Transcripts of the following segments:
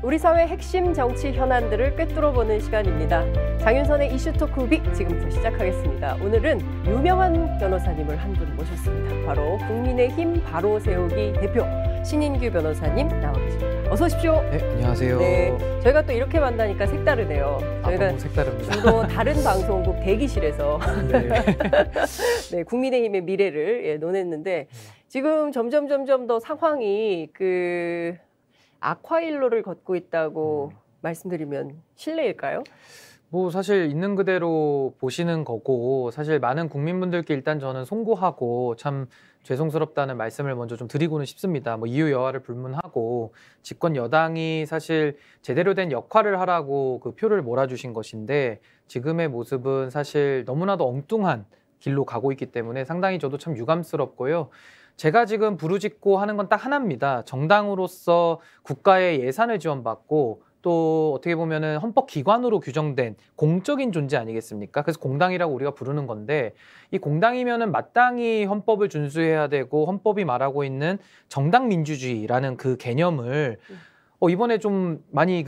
우리 사회 핵심 정치 현안들을 꿰뚫어보는 시간입니다. 장윤선의 이슈 토크 빅 지금부터 시작하겠습니다. 오늘은 유명한 변호사님을 한 분 모셨습니다. 바로 국민의힘 바로 세우기 대표 신인규 변호사님 나와 계십니다. 어서 오십시오. 네, 안녕하세요. 네, 저희가 또 이렇게 만나니까 색다르네요. 저희가 너무 색다릅니다. 주로 다른 방송국 대기실에서 네. 네, 국민의힘의 미래를 논했는데 지금 점점 더 상황이 악화일로를 걷고 있다고 말씀드리면 실례일까요? 뭐 사실 있는 그대로 보시는 거고, 사실 많은 국민분들께 일단 저는 송구하고 참 죄송스럽다는 말씀을 먼저 좀 드리고는 싶습니다. 뭐 이유 여하를 불문하고 집권 여당이 사실 제대로 된 역할을 하라고 그 표를 몰아주신 것인데, 지금의 모습은 사실 너무나도 엉뚱한 길로 가고 있기 때문에 상당히 저도 참 유감스럽고요. 제가 지금 부르짖고 하는 건 딱 하나입니다. 정당으로서 국가의 예산을 지원받고 또 어떻게 보면은 헌법기관으로 규정된 공적인 존재 아니겠습니까? 그래서 공당이라고 우리가 부르는 건데, 이 공당이면은 마땅히 헌법을 준수해야 되고 헌법이 말하고 있는 정당민주주의라는 그 개념을 이번에 좀 많이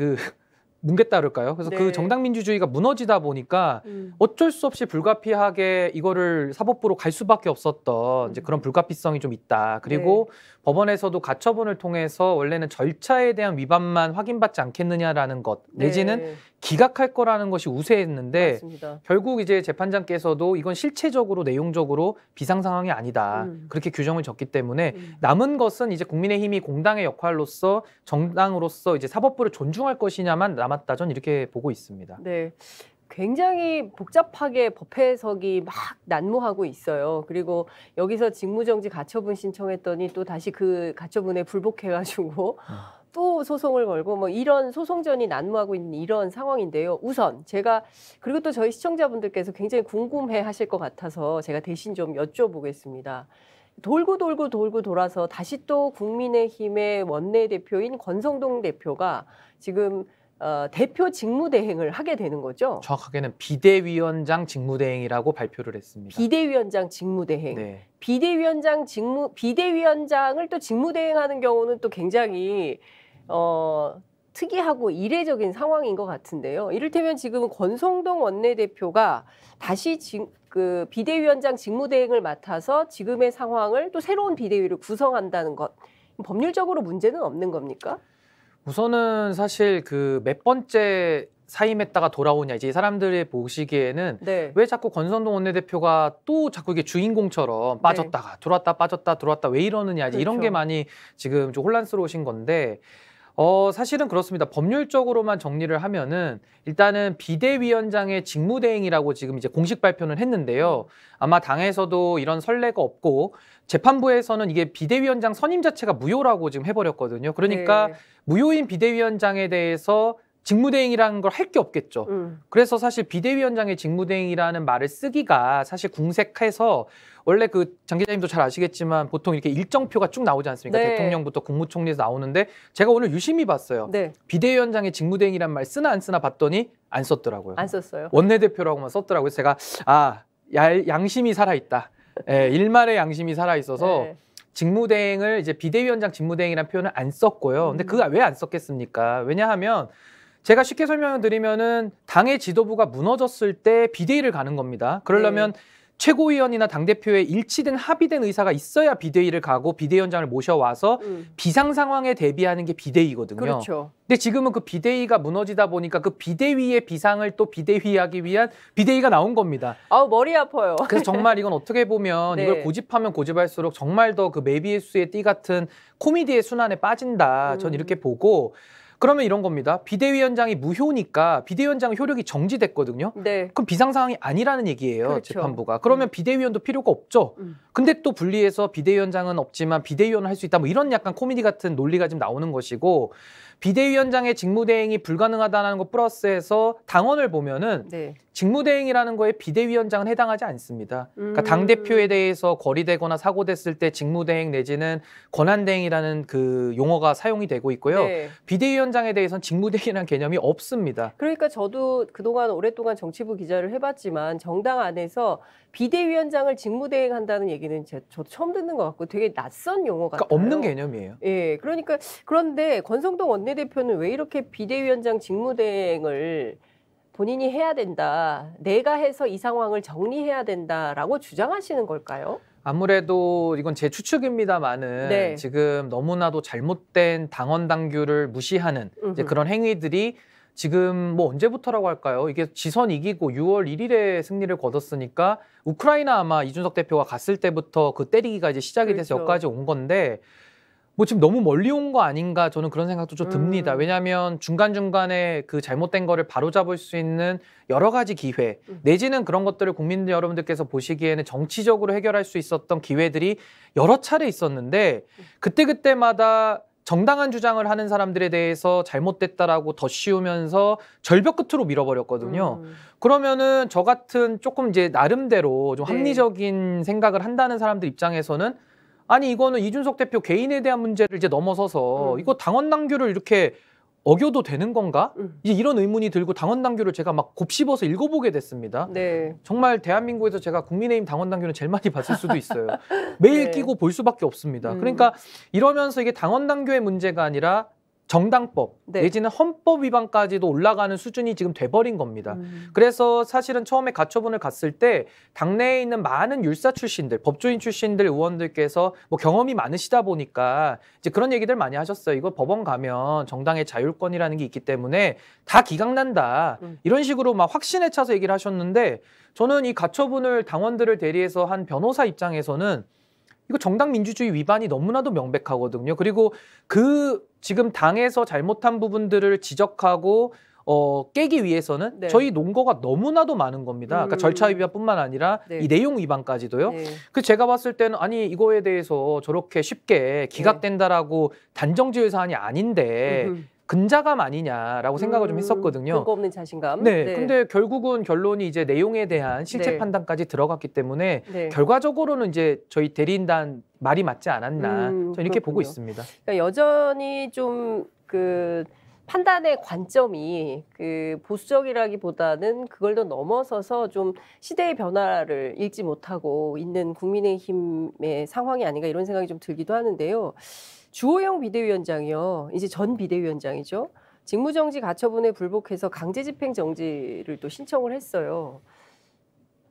뭉갰다 그럴까요? 그래서 네. 그 정당민주주의가 무너지다 보니까 어쩔 수 없이 불가피하게 이거를 사법부로 갈 수밖에 없었던 이제 그런 불가피성이 좀 있다. 그리고 법원에서도 가처분을 통해서 원래는 절차에 대한 위반만 확인받지 않겠느냐라는 것, 내지는 기각할 거라는 것이 우세했는데, 맞습니다. 결국 이제 재판장께서도 이건 실체적으로 내용적으로 비상 상황이 아니다. 그렇게 규정을 졌기 때문에 남은 것은 이제 국민의힘이 공당의 역할로서 정당으로서 이제 사법부를 존중할 것이냐만 남았다. 전 이렇게 보고 있습니다. 네. 굉장히 복잡하게 법 해석이 막 난무하고 있어요. 그리고 여기서 직무정지 가처분 신청했더니 또 다시 그 가처분에 불복해가지고 또 소송을 걸고 뭐 이런 소송전이 난무하고 있는 이런 상황인데요. 우선 제가, 그리고 또 저희 시청자분들께서 굉장히 궁금해 하실 것 같아서 제가 대신 좀 여쭤보겠습니다. 돌고 돌아서 다시 또 국민의힘의 원내대표인 권성동 대표가 지금 대표 직무대행을 하게 되는 거죠. 정확하게는 비대위원장 직무대행이라고 발표를 했습니다. 비대위원장 직무대행. 네. 비대위원장을 또 직무대행하는 경우는 또 굉장히 특이하고 이례적인 상황인 것 같은데요. 이를테면 지금 권성동 원내대표가 다시 그 비대위원장 직무대행을 맡아서 지금의 상황을 또 새로운 비대위를 구성한다는 것, 법률적으로 문제는 없는 겁니까? 우선은 사실 몇 번째 사임했다가 돌아오냐, 이제 사람들이 보시기에는 왜 자꾸 권성동 원내대표가 또 자꾸 이게 주인공처럼 빠졌다가 들어왔다 빠졌다 들어왔다 왜 이러느냐, 이제 이런 게 많이 지금 좀 혼란스러우신 건데, 사실은 그렇습니다. 법률적으로만 정리를 하면은 일단은 비대위원장의 직무대행이라고 지금 이제 공식 발표는 했는데요. 아마 당에서도 이런 선례가 없고 재판부에서는 이게 비대위원장 선임 자체가 무효라고 지금 해버렸거든요. 그러니까 무효인 비대위원장에 대해서 직무대행이라는 걸 할 게 없겠죠. 그래서 사실 비대위원장의 직무대행이라는 말을 쓰기가 사실 궁색해서, 원래 장 기자님도 잘 아시겠지만 보통 이렇게 일정표가 쭉 나오지 않습니까? 대통령부터 국무총리에서 나오는데, 제가 오늘 유심히 봤어요. 비대위원장의 직무대행이란 말 쓰나 안 쓰나 봤더니 안 썼더라고요. 안 썼어요. 원내대표라고만 썼더라고요. 제가 양심이 살아있다. 일말의 양심이 살아있어서 직무대행을 이제 비대위원장 직무대행이라는 표현을 안 썼고요. 근데 그거 왜 안 썼겠습니까? 왜냐하면 제가 쉽게 설명을 드리면은 당의 지도부가 무너졌을 때 비대위를 가는 겁니다. 그러려면 최고위원이나 당대표의 일치된 합의된 의사가 있어야 비대위를 가고 비대위원장을 모셔와서 비상 상황에 대비하는 게 비대위거든요. 그렇죠. 근데 지금은 그 비대위가 무너지다 보니까 그 비대위의 비상을 또 비대위하기 위한 비대위가 나온 겁니다. 머리 아파요. 그래서 정말 이건 어떻게 보면 이걸 고집하면 고집할수록 정말 더 그 메비우스의 띠 같은 코미디의 순환에 빠진다. 전 이렇게 보고, 그러면 이런 겁니다. 비대위원장이 무효니까 비대위원장 효력이 정지됐거든요. 그럼 비상상황이 아니라는 얘기예요. 재판부가. 그러면 비대위원도 필요가 없죠. 근데 또 분리해서 비대위원장은 없지만 비대위원을 할 수 있다. 뭐 이런 약간 코미디 같은 논리가 지금 나오는 것이고, 비대위원장의 직무대행이 불가능하다는 거 플러스해서 당원을 보면은 직무대행이라는 거에 비대위원장은 해당하지 않습니다. 그러니까 당대표에 대해서 거리되거나 사고됐을 때 직무대행 내지는 권한대행이라는 그 용어가 사용이 되고 있고요. 비대위원장 비대위원장에 대해서는 직무대행이라는 개념이 없습니다. 그러니까 저도 그동안 오랫동안 정치부 기자를 해봤지만 정당 안에서 비대위원장을 직무대행한다는 얘기는 저도 처음 듣는 것 같고 되게 낯선 용어 같아요. 그러니까 없는 개념이에요. 예, 그러니까 그런데 권성동 원내대표는 왜 이렇게 비대위원장 직무대행을 본인이 해야 된다, 내가 해서 이 상황을 정리해야 된다라고 주장하시는 걸까요? 아무래도 이건 제 추측입니다만은 네. 지금 너무나도 잘못된 당원 당규를 무시하는 이제 그런 행위들이 지금 뭐 언제부터라고 할까요? 이게 지선 이기고 6월 1일에 승리를 거뒀으니까 우크라이나 아마 이준석 대표가 갔을 때부터 그 때리기가 이제 시작이 돼서 그렇죠. 여기까지 온 건데 뭐 지금 너무 멀리 온 거 아닌가 저는 그런 생각도 좀 듭니다. 왜냐하면 중간중간에 그 잘못된 거를 바로잡을 수 있는 여러 가지 기회 내지는 그런 것들을 국민 여러분들께서 보시기에는 정치적으로 해결할 수 있었던 기회들이 여러 차례 있었는데 그때그때마다 정당한 주장을 하는 사람들에 대해서 잘못됐다라고 덧씌우면서 절벽 끝으로 밀어버렸거든요. 그러면은 저 같은 조금 이제 나름대로 좀 합리적인 생각을 한다는 사람들 입장에서는 아니 이거는 이준석 대표 개인에 대한 문제를 이제 넘어서서 이거 당원 당규를 이렇게 어겨도 되는 건가? 이제 이런 의문이 들고 당원 당규를 제가 막 곱씹어서 읽어보게 됐습니다. 네. 정말 대한민국에서 제가 국민의힘 당원 당규는 제일 많이 봤을 수도 있어요. 매일 끼고 볼 수밖에 없습니다. 그러니까 이러면서 이게 당원 당규의 문제가 아니라 정당법 내지는 헌법 위반까지도 올라가는 수준이 지금 돼버린 겁니다. 그래서 사실은 처음에 가처분을 갔을 때 당내에 있는 많은 율사 출신들, 법조인 출신들 의원들께서 뭐 경험이 많으시다 보니까 이제 그런 얘기들 많이 하셨어요. 이거 법원 가면 정당의 자율권이라는 게 있기 때문에 다 기각난다. 이런 식으로 막 확신에 차서 얘기를 하셨는데 저는 이 가처분을 당원들을 대리해서 한 변호사 입장에서는 이거 정당 민주주의 위반이 너무나도 명백하거든요. 그리고 그 지금 당에서 잘못한 부분들을 지적하고 깨기 위해서는 저희 논거가 너무나도 많은 겁니다. 그러니까 절차 위반뿐만 아니라 이 내용 위반까지도요. 그래서 제가 봤을 때는 아니 이거에 대해서 저렇게 쉽게 기각된다라고 단정지을 사안이 아닌데 근자감 아니냐라고 생각을 좀 했었거든요. 근거 없는 자신감. 네. 근데 결국은 결론이 이제 내용에 대한 실체 판단까지 들어갔기 때문에 결과적으로는 이제 저희 대리인단 말이 맞지 않았나 저는 이렇게 보고 있습니다. 그러니까 여전히 좀 그 판단의 관점이 그 보수적이라기보다는 그걸 더 넘어서서 좀 시대의 변화를 읽지 못하고 있는 국민의힘의 상황이 아닌가 이런 생각이 좀 들기도 하는데요. 주호영 비대위원장이요. 이제 전 비대위원장이죠. 직무정지 가처분에 불복해서 강제집행정지를 또 신청을 했어요.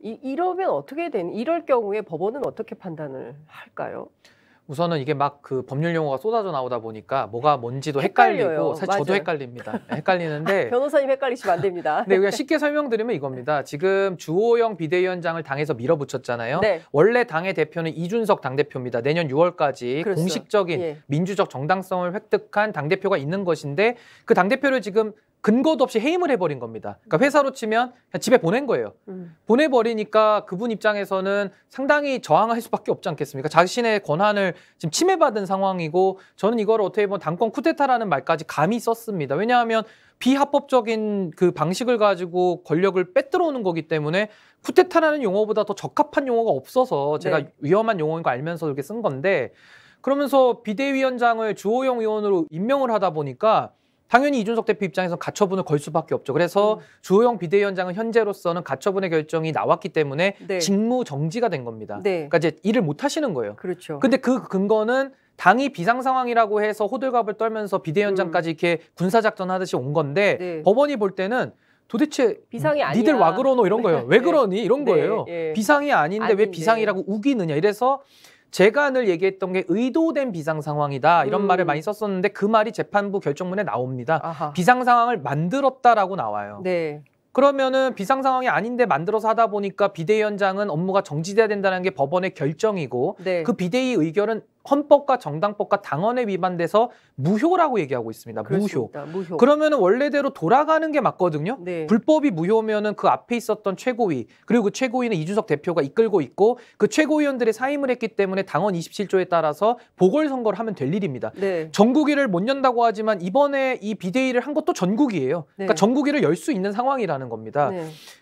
이러면 어떻게 이럴 경우에 법원은 어떻게 판단을 할까요? 우선은 이게 막 그 법률 용어가 쏟아져 나오다 보니까 뭐가 뭔지도 헷갈리고 사실 저도 헷갈립니다. 헷갈리는데 변호사님 헷갈리시면 안 됩니다. 네, 우리가 쉽게 설명드리면 이겁니다. 지금 주호영 비대위원장을 당에서 밀어붙였잖아요. 원래 당의 대표는 이준석 당대표입니다. 내년 6월까지 공식적인 민주적 정당성을 획득한 당대표가 있는 것인데 그 당대표를 지금 근거도 없이 해임을 해버린 겁니다. 그러니까 회사로 치면 그냥 집에 보낸 거예요. 보내버리니까 그분 입장에서는 상당히 저항할 수밖에 없지 않겠습니까? 자신의 권한을 지금 침해받은 상황이고 저는 이걸 어떻게 보면 당권 쿠데타라는 말까지 감히 썼습니다. 왜냐하면 비합법적인 그 방식을 가지고 권력을 빼들어오는 거기 때문에 쿠데타라는 용어보다 더 적합한 용어가 없어서 제가 위험한 용어인 거 알면서 이렇게 쓴 건데 그러면서 비대위원장을 주호영 의원으로 임명을 하다 보니까 당연히 이준석 대표 입장에서 가처분을 걸 수밖에 없죠. 그래서 주호영 비대위원장은 현재로서는 가처분의 결정이 나왔기 때문에 직무 정지가 된 겁니다. 그러니까 이제 일을 못 하시는 거예요. 그렇죠. 근데 그 근거는 당이 비상 상황이라고 해서 호들갑을 떨면서 비대위원장까지 이렇게 군사작전 하듯이 온 건데 법원이 볼 때는 도대체 비상이 아니야. 니들 와 그러노 이런 거예요. 왜 그러니 이런 거예요. 비상이 아닌데 왜 비상이라고 우기느냐. 이래서 제가 늘 얘기했던 게 의도된 비상 상황이다 이런 말을 많이 썼었는데 그 말이 재판부 결정문에 나옵니다. 비상 상황을 만들었다라고 나와요. 그러면은 비상 상황이 아닌데 만들어서 하다 보니까 비대위원장은 업무가 정지돼야 된다는 게 법원의 결정이고 그 비대위 의결은 헌법과 정당법과 당원에 위반돼서 무효라고 얘기하고 있습니다. 무효. 그러면은 원래대로 돌아가는 게 맞거든요. 불법이 무효면은 그 앞에 있었던 최고위 그리고 그 최고위는 이준석 대표가 이끌고 있고 그 최고위원들이 사임을 했기 때문에 당원 27조에 따라서 보궐선거를 하면 될 일입니다. 전국위를 못 연다고 하지만 이번에 이 비대위를 한 것도 전국위예요. 그러니까 전국위를 열 수 있는 상황이라는 겁니다.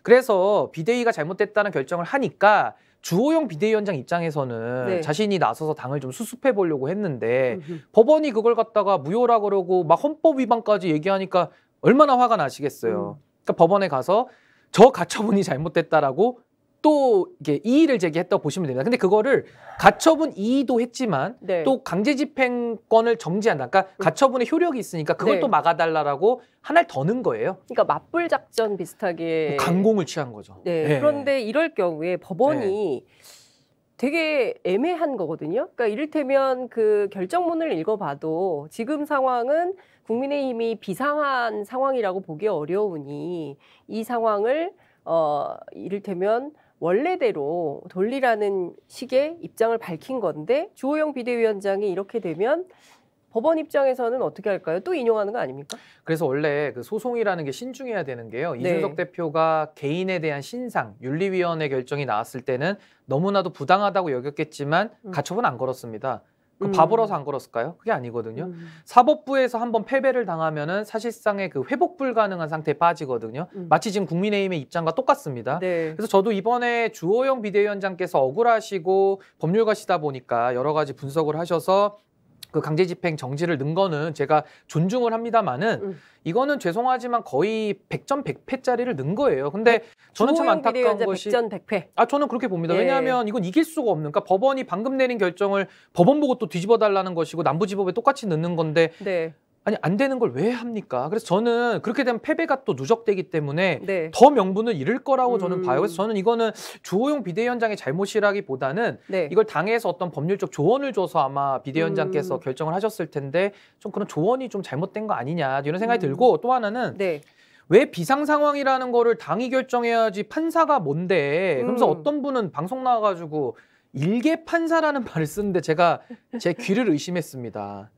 그래서 비대위가 잘못됐다는 결정을 하니까 주호영 비대위원장 입장에서는 네. 자신이 나서서 당을 좀 수습해 보려고 했는데 법원이 그걸 갖다가 무효라 그러고 막 헌법 위반까지 얘기하니까 얼마나 화가 나시겠어요. 그러니까 법원에 가서 저 가처분이 잘못됐다라고 또 이게 이의를 제기했다고 보시면 됩니다. 근데 그거를 가처분 이의도 했지만 네. 또 강제집행권을 정지한다. 그러니까 가처분의 효력이 있으니까 그걸 네. 또 막아달라고 하나를 더 넣은 거예요. 그러니까 맞불 작전 비슷하게 강공을 취한 거죠. 네. 네. 그런데 이럴 경우에 법원이 되게 애매한 거거든요. 그러니까 이를테면 그 결정문을 읽어봐도 지금 상황은 국민의힘이 비상한 상황이라고 보기 어려우니 이 상황을 이를테면 원래대로 돌리라는 식의 입장을 밝힌 건데 주호영 비대위원장이 이렇게 되면 법원 입장에서는 어떻게 할까요? 또 인용하는 거 아닙니까? 그래서 원래 그 소송이라는 게 신중해야 되는 게요. 네. 이준석 대표가 개인에 대한 신상, 윤리위원회 결정이 나왔을 때는 너무나도 부당하다고 여겼겠지만 가처분 안 걸었습니다. 그 바보라서 안 걸었을까요? 그게 아니거든요. 사법부에서 한번 패배를 당하면은 사실상의 그 회복 불가능한 상태에 빠지거든요. 마치 지금 국민의힘의 입장과 똑같습니다. 네. 그래서 저도 이번에 주호영 비대위원장께서 억울하시고 법률가시다 보니까 여러 가지 분석을 하셔서 그 강제집행 정지를 넣은 거는 제가 존중을 합니다만은 이거는 죄송하지만 거의 100점 100패짜리를 넣은 거예요. 근데 저는 참 안타까운 것이 100전 100패. 저는 그렇게 봅니다. 예. 왜냐하면 이건 이길 수가 없는. 그러니까 법원이 방금 내린 결정을 법원 보고 또 뒤집어 달라는 것이고 남부지법에 똑같이 넣는 건데 네. 아니 안 되는 걸 왜 합니까? 그래서 저는 그렇게 되면 패배가 또 누적되기 때문에 네. 더 명분을 잃을 거라고 저는 봐요. 그래서 저는 이거는 주호영 비대위원장의 잘못이라기보다는 네. 이걸 당에서 어떤 법률적 조언을 줘서 아마 비대위원장께서 결정을 하셨을 텐데 좀 그런 조언이 좀 잘못된 거 아니냐 이런 생각이 들고 또 하나는 네. 왜 비상 상황이라는 거를 당이 결정해야지 판사가 뭔데 그러면서 어떤 분은 방송 나와가지고 일개 판사라는 말을 쓰는데 제가 제 귀를 의심했습니다.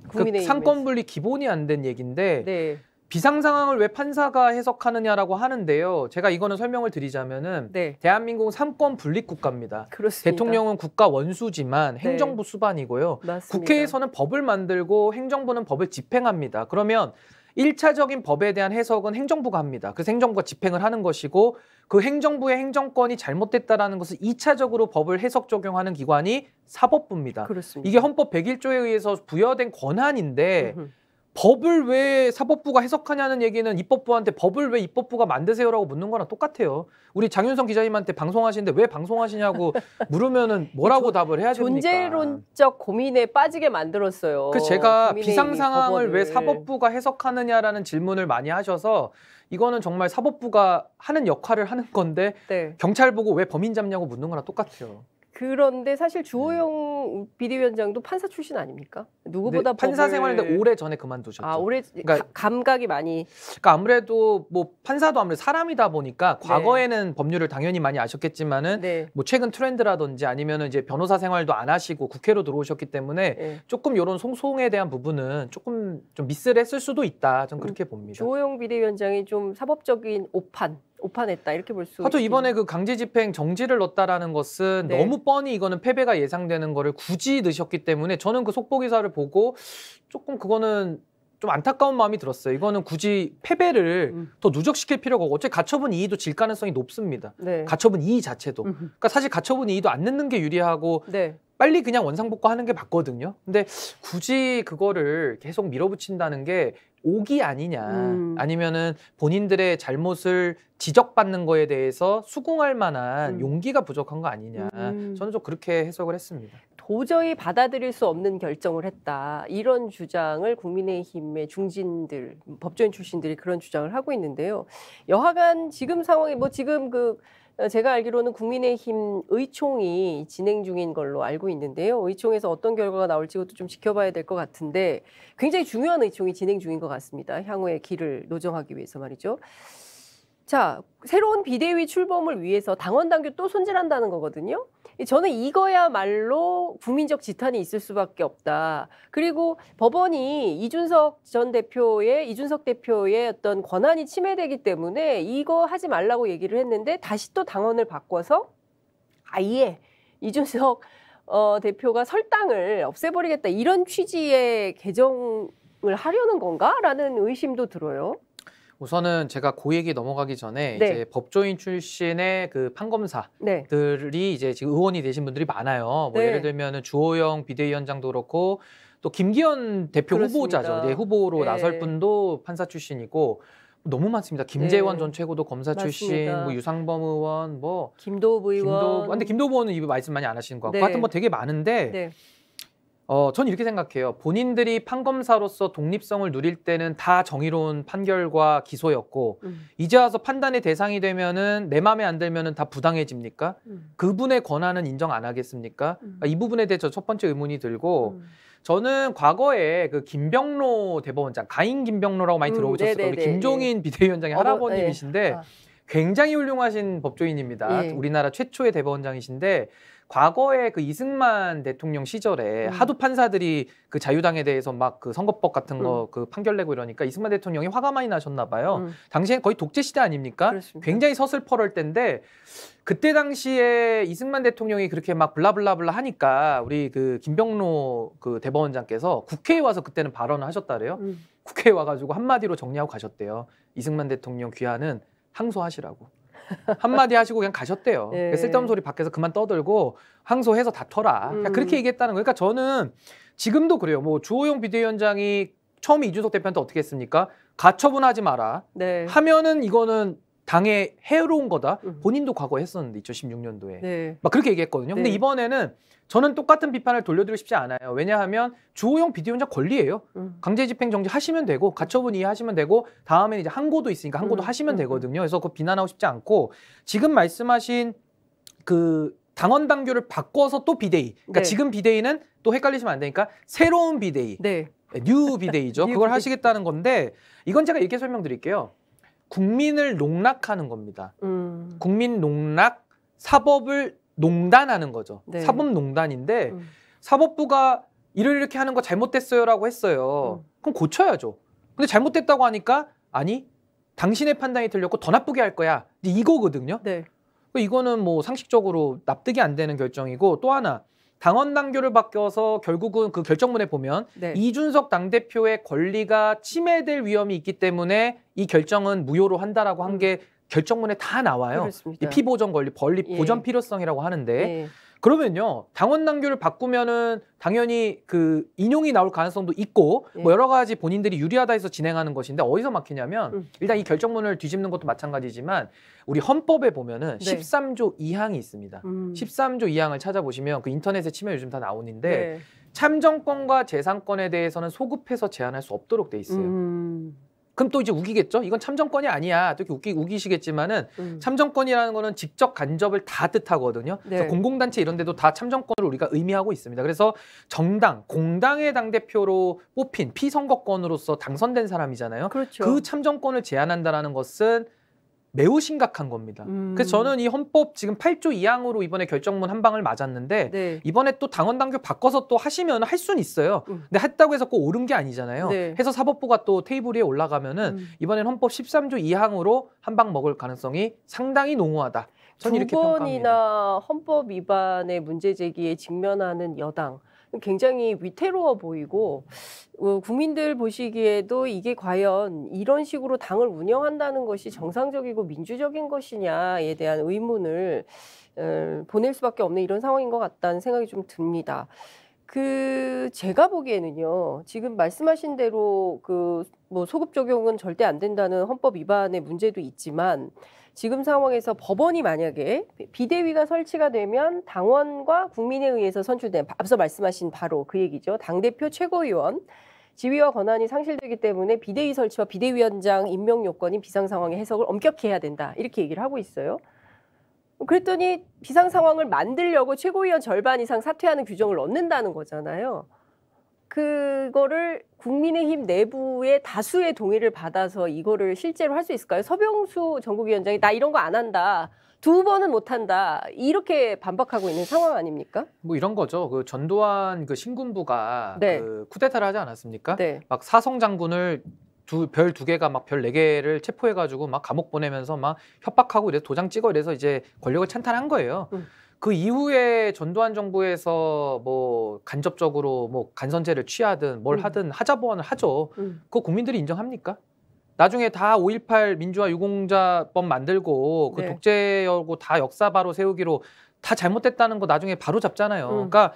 그 상권 분리 기본이 안 된 얘기인데 네. 비상 상황을 왜 판사가 해석하느냐라고 하는데요. 제가 이거는 설명을 드리자면은 네. 대한민국은 삼권 분립 국가입니다. 그렇습니다. 대통령은 국가 원수지만 행정부 수반이고요. 맞습니다. 국회에서는 법을 만들고 행정부는 법을 집행합니다. 그러면 1차적인 법에 대한 해석은 행정부가 합니다. 그래서 행정부가 집행을 하는 것이고 그 행정부의 행정권이 잘못됐다라는 것을 2차적으로 법을 해석 적용하는 기관이 사법부입니다. 그렇습니다. 이게 헌법 101조에 의해서 부여된 권한인데 법을 왜 사법부가 해석하냐는 얘기는 입법부한테 법을 왜 입법부가 만드세요라고 묻는 거랑 똑같아요. 우리 장윤성 기자님한테 방송하시는데 왜 방송하시냐고 물으면은 뭐라고 답을 해야 됩니까? 존재론적 고민에 빠지게 만들었어요. 그래서 제가 비상 상황을 왜 사법부가 해석하느냐라는 질문을 많이 하셔서 이거는 정말 사법부가 하는 역할을 하는 건데 경찰 보고 왜 범인 잡냐고 묻는 거랑 똑같아요. 그런데 사실 주호영 비대위원장도 판사 출신 아닙니까? 누구보다 판사 생활인데 오래 전에 그만두셨죠. 오래 그러니까 감각이 많이. 그러니까 아무래도 뭐 판사도 아무래도 사람이다 보니까 과거에는 법률을 당연히 많이 아셨겠지만은 뭐 최근 트렌드라든지 아니면은 이제 변호사 생활도 안 하시고 국회로 들어오셨기 때문에 조금 이런 소송에 대한 부분은 조금 좀 미스를 했을 수도 있다. 전 그렇게 봅니다. 주호영 비대위원장이 좀 사법적인 오판했다 이렇게 볼 수. 하여튼 이번에 그 강제집행 정지를 넣었다라는 것은 너무 뻔히 이거는 패배가 예상되는 거를 굳이 넣으셨기 때문에 저는 그 속보 기사를 보고 조금 그거는 좀 안타까운 마음이 들었어요. 이거는 굳이 패배를 더 누적시킬 필요가 없고 어차피 가처분 이의도 질 가능성이 높습니다. 가처분 이의 자체도. 그러니까 사실 가처분 이의도 안 넣는 게 유리하고 빨리 그냥 원상복구하는 게 맞거든요. 근데 굳이 그거를 계속 밀어붙인다는 게 오기 아니냐 아니면은 본인들의 잘못을 지적받는 거에 대해서 수긍할 만한 용기가 부족한 거 아니냐. 저는 좀 그렇게 해석을 했습니다. 도저히 받아들일 수 없는 결정을 했다. 이런 주장을 국민의힘의 중진들, 법조인 출신들이 그런 주장을 하고 있는데요. 여하간 지금 상황이 지금 제가 알기로는 국민의힘 의총이 진행 중인 걸로 알고 있는데요. 의총에서 어떤 결과가 나올지 그것도 좀 지켜봐야 될 것 같은데 굉장히 중요한 의총이 진행 중인 것 같습니다. 향후의 길을 노정하기 위해서 말이죠. 자, 새로운 비대위 출범을 위해서 당원 당규 또 손질한다는 거거든요. 저는 이거야말로 국민적 지탄이 있을 수밖에 없다. 그리고 법원이 이준석 대표의 어떤 권한이 침해되기 때문에 이거 하지 말라고 얘기를 했는데 다시 또 당원을 바꿔서 아예 이준석 대표가 설당을 없애버리겠다 이런 취지의 개정을 하려는 건가라는 의심도 들어요. 우선은 제가 그 얘기 넘어가기 전에 네. 이제 법조인 출신의 그 판검사들이 이제 지금 의원이 되신 분들이 많아요. 뭐 네. 예를 들면은 주호영 비대위원장도 그렇고 또 김기현 대표 그렇습니다. 후보자죠. 예, 후보로 네. 나설 분도 판사 출신이고 너무 많습니다. 김재원 네. 전 최고도 검사 출신, 맞습니다. 뭐 유상범 의원, 뭐 김도부 의원. 근데 김도부 의원은 이 말씀 많이 안 하시는 것 같고 네. 하여튼 뭐 되게 많은데 네. 전 이렇게 생각해요. 본인들이 판검사로서 독립성을 누릴 때는 다 정의로운 판결과 기소였고 이제 와서 판단의 대상이 되면은 내 마음에 안 들면은 다 부당해집니까? 그분의 권한은 인정 안 하겠습니까? 이 부분에 대해서 첫 번째 의문이 들고 저는 과거에 그 김병로 대법원장, 가인 김병로라고 많이 들어보셨을 거예요. 김종인 비대위원장의 할아버님이신데 굉장히 훌륭하신 법조인입니다. 예. 우리나라 최초의 대법원장이신데 과거에 그 이승만 대통령 시절에 하도 판사들이 그 자유당에 대해서 막 그 선거법 같은 거 그 판결 내고 이러니까 이승만 대통령이 화가 많이 나셨나 봐요. 당시엔 거의 독재 시대 아닙니까? 그렇습니다. 굉장히 서슬퍼럴 때인데 그때 당시에 이승만 대통령이 그렇게 막 블라블라블라 하니까 우리 그 김병로 그 대법원장께서 국회에 와서 그때는 발언을 하셨다래요. 국회에 와가지고 한마디로 정리하고 가셨대요. 이승만 대통령 귀하는 항소하시라고. 한마디 하시고 그냥 가셨대요. 네. 쓸데없는 소리 밖에서 그만 떠들고 항소해서 다퉈라. 그냥 그렇게 얘기했다는 거예요. 그러니까 저는 지금도 그래요. 뭐 주호영 비대위원장이 처음에 이준석 대표한테 어떻게 했습니까? 가처분하지 마라. 네. 하면은 이거는 당에 해로운 거다. 본인도 과거에 했었는데 2016년도에. 네. 막 그렇게 얘기했거든요. 근데 네. 이번에는 저는 똑같은 비판을 돌려드리고 싶지 않아요. 왜냐하면 주호영 비대위원장 권리예요. 강제집행정지 하시면 되고 가처분 이해하시면 되고 다음에는 이제 항고도 있으니까 항고도 하시면 되거든요. 그래서 그거 비난하고 싶지 않고 지금 말씀하신 그 당원 당규를 바꿔서 또 비대위. 그러니까 네. 지금 비대위는 또 헷갈리시면 안 되니까 새로운 비대위. 네. 뉴 비대위죠. 뉴 그걸 비대위. 하시겠다는 건데 이건 제가 이렇게 설명드릴게요. 국민을 농락하는 겁니다. 국민 농락, 사법을 농단하는 거죠. 네. 사법농단인데 사법부가 이렇게 하는 거 잘못됐어요라고 했어요. 그럼 고쳐야죠. 근데 잘못됐다고 하니까 아니 당신의 판단이 틀렸고 더 나쁘게 할 거야. 이거거든요. 네. 이거는 뭐 상식적으로 납득이 안 되는 결정이고 또 하나 당원 당규를 바뀌어서 결국은 그 결정문에 보면 네. 이준석 당대표의 권리가 침해될 위험이 있기 때문에 이 결정은 무효로 한다라고 한 게 결정문에 다 나와요. 그렇습니다. 이 피보전 권리, 권리 예. 보전 필요성이라고 하는데 예. 그러면요 당원 당규를 바꾸면은 당연히 그 인용이 나올 가능성도 있고 예. 뭐 여러 가지 본인들이 유리하다 해서 진행하는 것인데 어디서 막히냐면 일단 이 결정문을 뒤집는 것도 마찬가지지만 우리 헌법에 보면은 네. 13조 2항이 있습니다. 13조 2항을 찾아보시면 그 인터넷에 치면 요즘 다 나오는데 네. 참정권과 재산권에 대해서는 소급해서 제한할 수 없도록 돼 있어요. 그럼 또 이제 우기겠죠? 이건 참정권이 아니야. 또 이렇게 우기시겠지만은 참정권이라는 거는 직접 간접을 다 뜻하거든요. 네. 그래서 공공단체 이런 데도 다 참정권을 우리가 의미하고 있습니다. 그래서 정당, 공당의 당대표로 뽑힌 피선거권으로서 당선된 사람이잖아요. 그렇죠. 그 참정권을 제한한다는 것은 매우 심각한 겁니다. 그래서 저는 이 헌법 지금 8조 2항으로 이번에 결정문 한 방을 맞았는데 네. 이번에 또 당원 당규 바꿔서 또 하시면 할 수는 있어요. 근데 했다고 해서 꼭 옳은 게 아니잖아요. 네. 해서 사법부가 또 테이블 위에 올라가면은 이번엔 헌법 13조 2항으로 한 방 먹을 가능성이 상당히 농후하다. 저는 두 이렇게 평가합니다. 번이나 헌법 위반의 문제 제기에 직면하는 여당 굉장히 위태로워 보이고 국민들 보시기에도 이게 과연 이런 식으로 당을 운영한다는 것이 정상적이고 민주적인 것이냐에 대한 의문을 보낼 수밖에 없는 이런 상황인 것 같다는 생각이 좀 듭니다. 제가 보기에는요, 지금 말씀하신 대로 뭐 소급 적용은 절대 안 된다는 헌법 위반의 문제도 있지만 지금 상황에서 법원이 만약에 비대위가 설치가 되면 당원과 국민에 의해서 선출된 앞서 말씀하신 바로 그 얘기죠. 당대표 최고위원 지위와 권한이 상실되기 때문에 비대위 설치와 비대위원장 임명 요건인 비상상황의 해석을 엄격히 해야 된다. 이렇게 얘기를 하고 있어요. 그랬더니 비상상황을 만들려고 최고위원 절반 이상 사퇴하는 규정을 넣는다는 거잖아요. 그거를 국민의힘 내부의 다수의 동의를 받아서 이거를 실제로 할 수 있을까요? 서병수 전국위원장이 나 이런 거 안 한다. 2번은 못 한다. 이렇게 반박하고 있는 상황 아닙니까? 뭐 이런 거죠. 그 전두환 그 신군부가 네. 그 쿠데타를 하지 않았습니까? 네. 막 사성 장군을 별 2개가 막 별 4개를 체포해가지고 막 감옥 보내면서 막 협박하고 이래서 도장 찍어 이래서 이제 권력을 찬탈한 거예요. 그 이후에 전두환 정부에서 뭐 간접적으로 뭐 간선제를 취하든 뭘 하든 하자보안을 하죠. 그거 국민들이 인정합니까? 나중에 다 5.18 민주화 유공자법 만들고 그 네. 독재하고 다 역사 바로 세우기로 다 잘못됐다는 거 나중에 바로 잡잖아요. 그러니까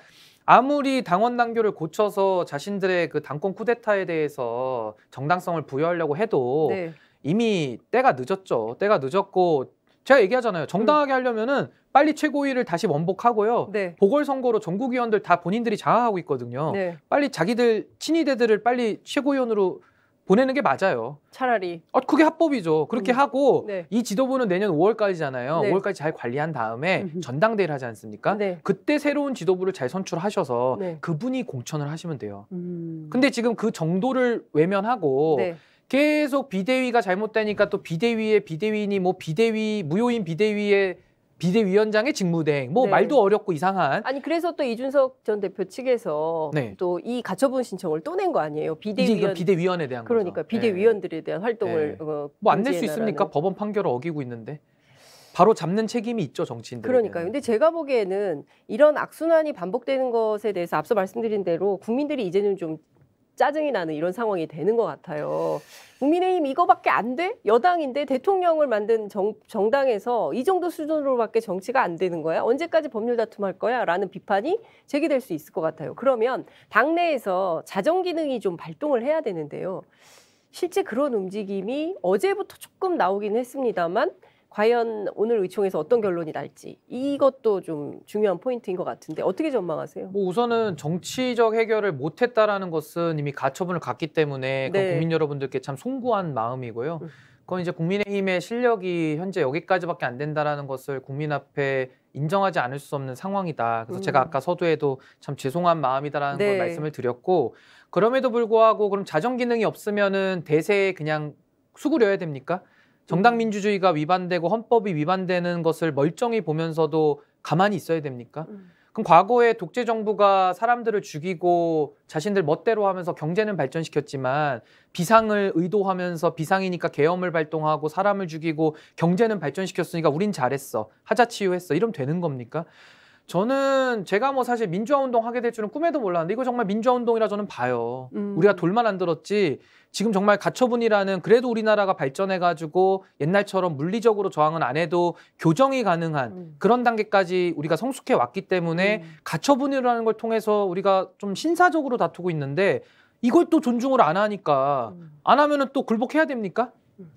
아무리 당원 당규를 고쳐서 자신들의 그 당권 쿠데타에 대해서 정당성을 부여하려고 해도 네. 이미 때가 늦었죠. 때가 늦었고 제가 얘기하잖아요. 정당하게 하려면은 빨리 최고위를 다시 원복하고요. 네. 보궐선거로 전국위원들 다 본인들이 장악하고 있거든요. 네. 빨리 자기들 친위대들을 빨리 최고위원으로 보내는 게 맞아요. 차라리. 그게 합법이죠. 그렇게 하고 네. 이 지도부는 내년 5월까지잖아요. 네. 5월까지 잘 관리한 다음에 전당대회를 하지 않습니까? 네. 그때 새로운 지도부를 잘 선출하셔서 네. 그분이 공천을 하시면 돼요. 근데 지금 그 정도를 외면하고 네. 계속 비대위가 잘못되니까 또 비대위의 비대위니 뭐 비대위 무효인 비대위의 비대위원장의 직무대행 뭐 네. 말도 어렵고 이상한. 아니 그래서 또 이준석 전 대표 측에서 네. 또 이 가처분 신청을 또 낸 거 아니에요? 이제 비대위원에 대한 그러니까 거죠. 비대위원들에 대한 활동을 네. 뭐 안 낼 수 금지해놔라는. 있습니까? 법원 판결을 어기고 있는데 바로 잡는 책임이 있죠, 정치인들. 그러니까요. 근데 제가 보기에는 이런 악순환이 반복되는 것에 대해서 앞서 말씀드린 대로 국민들이 이제는 좀 짜증이 나는 이런 상황이 되는 것 같아요. 국민의힘 이거밖에 안 돼? 여당인데 대통령을 만든 정당에서 이 정도 수준으로밖에 정치가 안 되는 거야? 언제까지 법률 다툼할 거야? 라는 비판이 제기될 수 있을 것 같아요. 그러면 당내에서 자정 기능이 좀 발동을 해야 되는데요. 실제 그런 움직임이 어제부터 조금 나오긴 했습니다만 과연 오늘 의총에서 어떤 결론이 날지 이것도 좀 중요한 포인트인 것 같은데 어떻게 전망하세요? 뭐 우선은 정치적 해결을 못했다라는 것은 이미 가처분을 갔기 때문에 네. 국민 여러분들께 참 송구한 마음이고요. 그건 이제 국민의힘의 실력이 현재 여기까지밖에 안 된다라는 것을 국민 앞에 인정하지 않을 수 없는 상황이다. 그래서 제가 아까 서두에도 참 죄송한 마음이다라는 네. 걸 말씀을 드렸고 그럼에도 불구하고 그럼 자정 기능이 없으면은 대세에 그냥 수그려야 됩니까? 정당 민주주의가 위반되고 헌법이 위반되는 것을 멀쩡히 보면서도 가만히 있어야 됩니까? 그럼 과거에 독재 정부가 사람들을 죽이고 자신들 멋대로 하면서 경제는 발전시켰지만 비상을 의도하면서 비상이니까 계엄을 발동하고 사람을 죽이고 경제는 발전시켰으니까 우린 잘했어. 하자치유했어. 이러면 되는 겁니까? 저는 제가 뭐 사실 민주화운동 하게 될 줄은 꿈에도 몰랐는데 이거 정말 민주화운동이라 저는 봐요. 우리가 돌만 안 들었지 지금 정말 가처분이라는 그래도 우리나라가 발전해가지고 옛날처럼 물리적으로 저항은 안 해도 교정이 가능한 그런 단계까지 우리가 성숙해 왔기 때문에 가처분이라는 걸 통해서 우리가 좀 신사적으로 다투고 있는데 이걸 또 존중을 안 하니까 안 하면은 또 굴복해야 됩니까?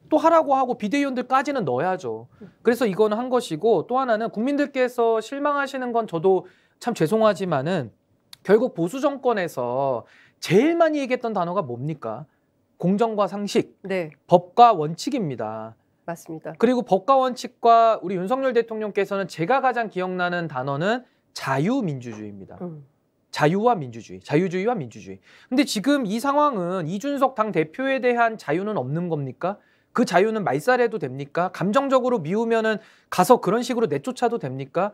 또 하라고 하고 비대위원들까지는 넣어야죠. 그래서 이거는 한 것이고 또 하나는 국민들께서 실망하시는 건 저도 참 죄송하지만은 결국 보수 정권에서 제일 많이 얘기했던 단어가 뭡니까? 공정과 상식, 네. 법과 원칙입니다. 맞습니다. 그리고 법과 원칙과 우리 윤석열 대통령께서는 제가 가장 기억나는 단어는 자유민주주의입니다. 자유와 민주주의, 자유주의와 민주주의. 근데 지금 이 상황은 이준석 당대표에 대한 자유는 없는 겁니까? 그 자유는 말살해도 됩니까? 감정적으로 미우면은 가서 그런 식으로 내쫓아도 됩니까?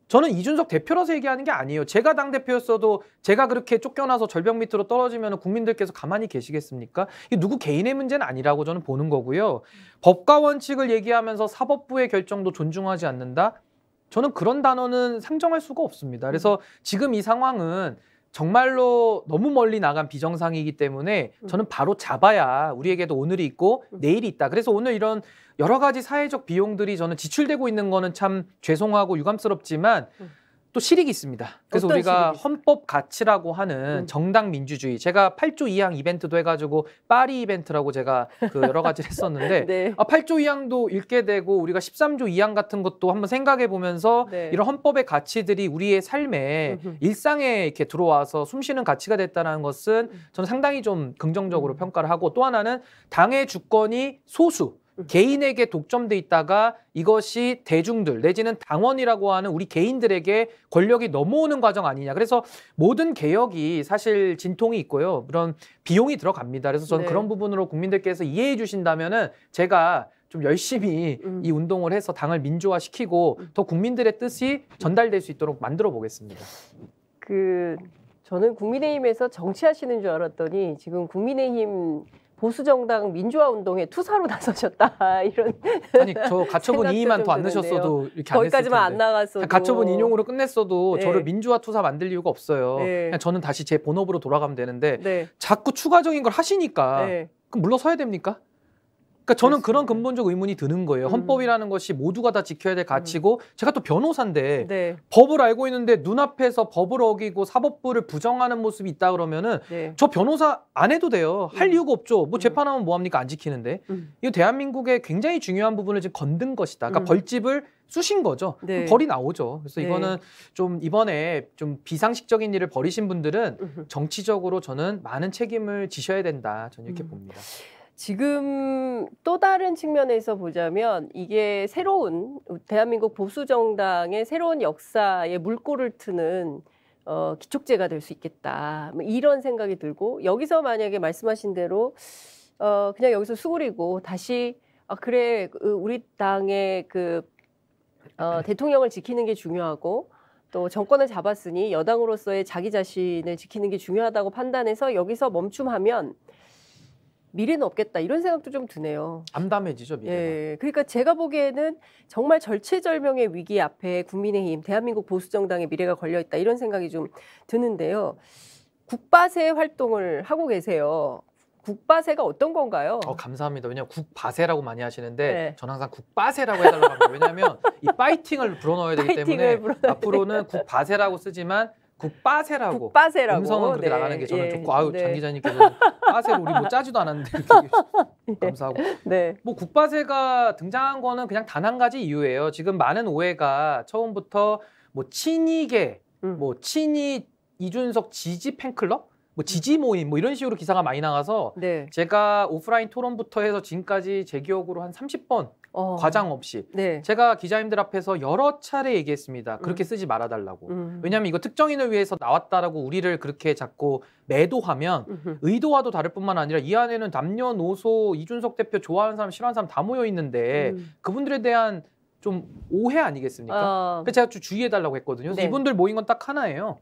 저는 이준석 대표라서 얘기하는 게 아니에요. 제가 당대표였어도 제가 그렇게 쫓겨나서 절벽 밑으로 떨어지면 국민들께서 가만히 계시겠습니까? 이게 누구 개인의 문제는 아니라고 저는 보는 거고요. 법과 원칙을 얘기하면서 사법부의 결정도 존중하지 않는다? 저는 그런 단어는 상정할 수가 없습니다. 그래서 지금 이 상황은 정말로 너무 멀리 나간 비정상이기 때문에 저는 바로 잡아야 우리에게도 오늘이 있고 내일이 있다. 그래서 오늘 이런 여러 가지 사회적 비용들이 저는 지출되고 있는 거는 참 죄송하고 유감스럽지만 또 실익이 있습니다. 그래서 우리가 헌법 가치라고 하는 정당 민주주의, 제가 8조 2항 이벤트도 해가지고 파리 이벤트라고 제가 그 여러 가지를 했었는데 네. 8조 2항도 읽게 되고 우리가 13조 2항 같은 것도 한번 생각해 보면서 네. 이런 헌법의 가치들이 우리의 삶에 일상에 이렇게 들어와서 숨쉬는 가치가 됐다는 것은 저는 상당히 좀 긍정적으로 평가를 하고 또 하나는 당의 주권이 소수 개인에게 독점돼 있다가 이것이 대중들 내지는 당원이라고 하는 우리 개인들에게 권력이 넘어오는 과정 아니냐. 그래서 모든 개혁이 사실 진통이 있고요. 그런 비용이 들어갑니다. 그래서 저는 네. 그런 부분으로 국민들께서 이해해 주신다면은 제가 좀 열심히 이 운동을 해서 당을 민주화시키고 더 국민들의 뜻이 전달될 수 있도록 만들어 보겠습니다. 저는 국민의힘에서 정치하시는 줄 알았더니 지금 국민의힘 보수정당 민주화운동에 투사로 나서셨다 이런. 아니 저 가처분 2위만 더 안 넣으셨어도 이렇게 안 했을 텐데. 거기까지만 안 나갔어도. 가처분 인용으로 끝냈어도 네. 저를 민주화 투사 만들 이유가 없어요. 네. 그냥 저는 다시 제 본업으로 돌아가면 되는데 네. 자꾸 추가적인 걸 하시니까 네. 그럼 물러서야 됩니까? 그러니까 저는 그렇습니다. 그런 근본적 의문이 드는 거예요. 헌법이라는 것이 모두가 다 지켜야 될 가치고 제가 또 변호사인데 네. 법을 알고 있는데 눈앞에서 법을 어기고 사법부를 부정하는 모습이 있다 그러면은 네. 저 변호사 안 해도 돼요. 할 이유가 없죠. 뭐 재판하면 뭐합니까? 안 지키는데. 이거 대한민국의 굉장히 중요한 부분을 지금 건든 것이다. 그러니까 벌집을 쑤신 거죠. 네. 벌이 나오죠. 그래서 네. 이거는 좀 이번에 좀 비상식적인 일을 벌이신 분들은 정치적으로 저는 많은 책임을 지셔야 된다. 저는 이렇게 봅니다. 지금 또 다른 측면에서 보자면 이게 새로운 대한민국 보수 정당의 새로운 역사에 물꼬를 트는 기촉제가 될 수 있겠다. 뭐 이런 생각이 들고 여기서 만약에 말씀하신 대로 그냥 여기서 수그리고 다시 그래 우리 당의 그 대통령을 지키는 게 중요하고 또 정권을 잡았으니 여당으로서의 자기 자신을 지키는 게 중요하다고 판단해서 여기서 멈춤하면 미래는 없겠다 이런 생각도 좀 드네요. 암담해지죠, 미래가. 예, 그러니까 제가 보기에는 정말 절체절명의 위기 앞에 국민의힘, 대한민국 보수정당의 미래가 걸려있다 이런 생각이 좀 드는데요. 국바세 활동을 하고 계세요. 국바세가 어떤 건가요? 감사합니다. 왜냐하면 국바세라고 많이 하시는데 네. 저는 항상 국바세라고 해달라고 합니다. 왜냐하면 이 파이팅을 불어넣어야 되기 때문에 앞으로는 국바세라고 쓰지만 국바세라고 음성은 그렇게 나가는 게 저는 좋고 아유 장 기자님께서는 바세로 우리 뭐 짜지도 않았는데 이렇게 감사하고 뭐 국바세가 등장한 거는 그냥 단 한 가지 이유예요. 지금 많은 오해가 처음부터 뭐 친이계 뭐 친이 이준석 지지 팬클럽 뭐 지지 모임 뭐 이런 식으로 기사가 많이 나가서 제가 오프라인 토론부터 해서 지금까지 제 기억으로 한 30번 과장 없이 제가 기자님들 앞에서 여러 차례 얘기했습니다. 그렇게 쓰지 말아달라고. 왜냐하면 이거 특정인을 위해서 나왔다라고 우리를 그렇게 자꾸 매도하면 의도와도 다를 뿐만 아니라 이 안에는 남녀노소 이준석 대표 좋아하는 사람 싫어하는 사람 다 모여 있는데 그분들에 대한 좀 오해 아니겠습니까? 그래서 제가 좀 주의해달라고 했거든요. 그래서 이분들 모인 건 딱 하나예요.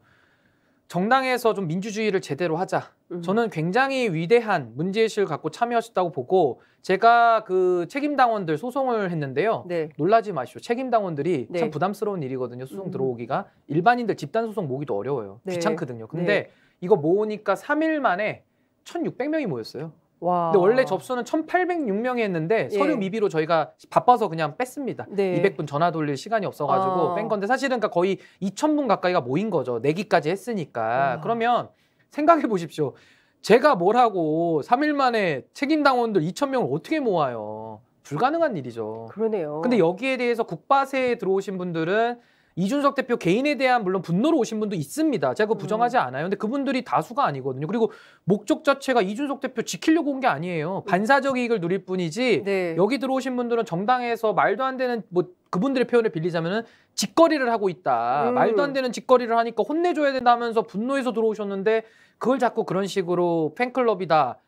정당에서 좀 민주주의를 제대로 하자. 저는 굉장히 위대한 문제의식을 갖고 참여하셨다고 보고 제가 그 책임당원들 소송을 했는데요. 놀라지 마시오. 책임당원들이 참 부담스러운 일이거든요. 소송 들어오기가. 일반인들 집단소송 모기도 어려워요. 귀찮거든요. 근데 이거 모으니까 3일 만에 1,600명이 모였어요. 근데 원래 접수는 1,806명이 했는데 서류 미비로 저희가 바빠서 그냥 뺐습니다. 200분 전화 돌릴 시간이 없어가지고 뺀 건데 사실은 그러니까 거의 2,000분 가까이가 모인 거죠. 내기까지 했으니까. 그러면 생각해 보십시오. 제가 뭘 하고 3일 만에 책임당원들 2,000명을 어떻게 모아요. 불가능한 일이죠. 그러네요. 근데 여기에 대해서 국바세에 들어오신 분들은 이준석 대표 개인에 대한 물론 분노로 오신 분도 있습니다. 제가 그거 부정하지 않아요. 근데 그분들이 다수가 아니거든요. 그리고 목적 자체가 이준석 대표 지키려고 온 게 아니에요. 반사적 이익을 누릴 뿐이지 여기 들어오신 분들은 정당에서 말도 안 되는 뭐 그분들의 표현을 빌리자면은 짓거리를 하고 있다. 말도 안 되는 짓거리를 하니까 혼내줘야 된다면서 분노해서 들어오셨는데 그걸 자꾸 그런 식으로 팬클럽이다.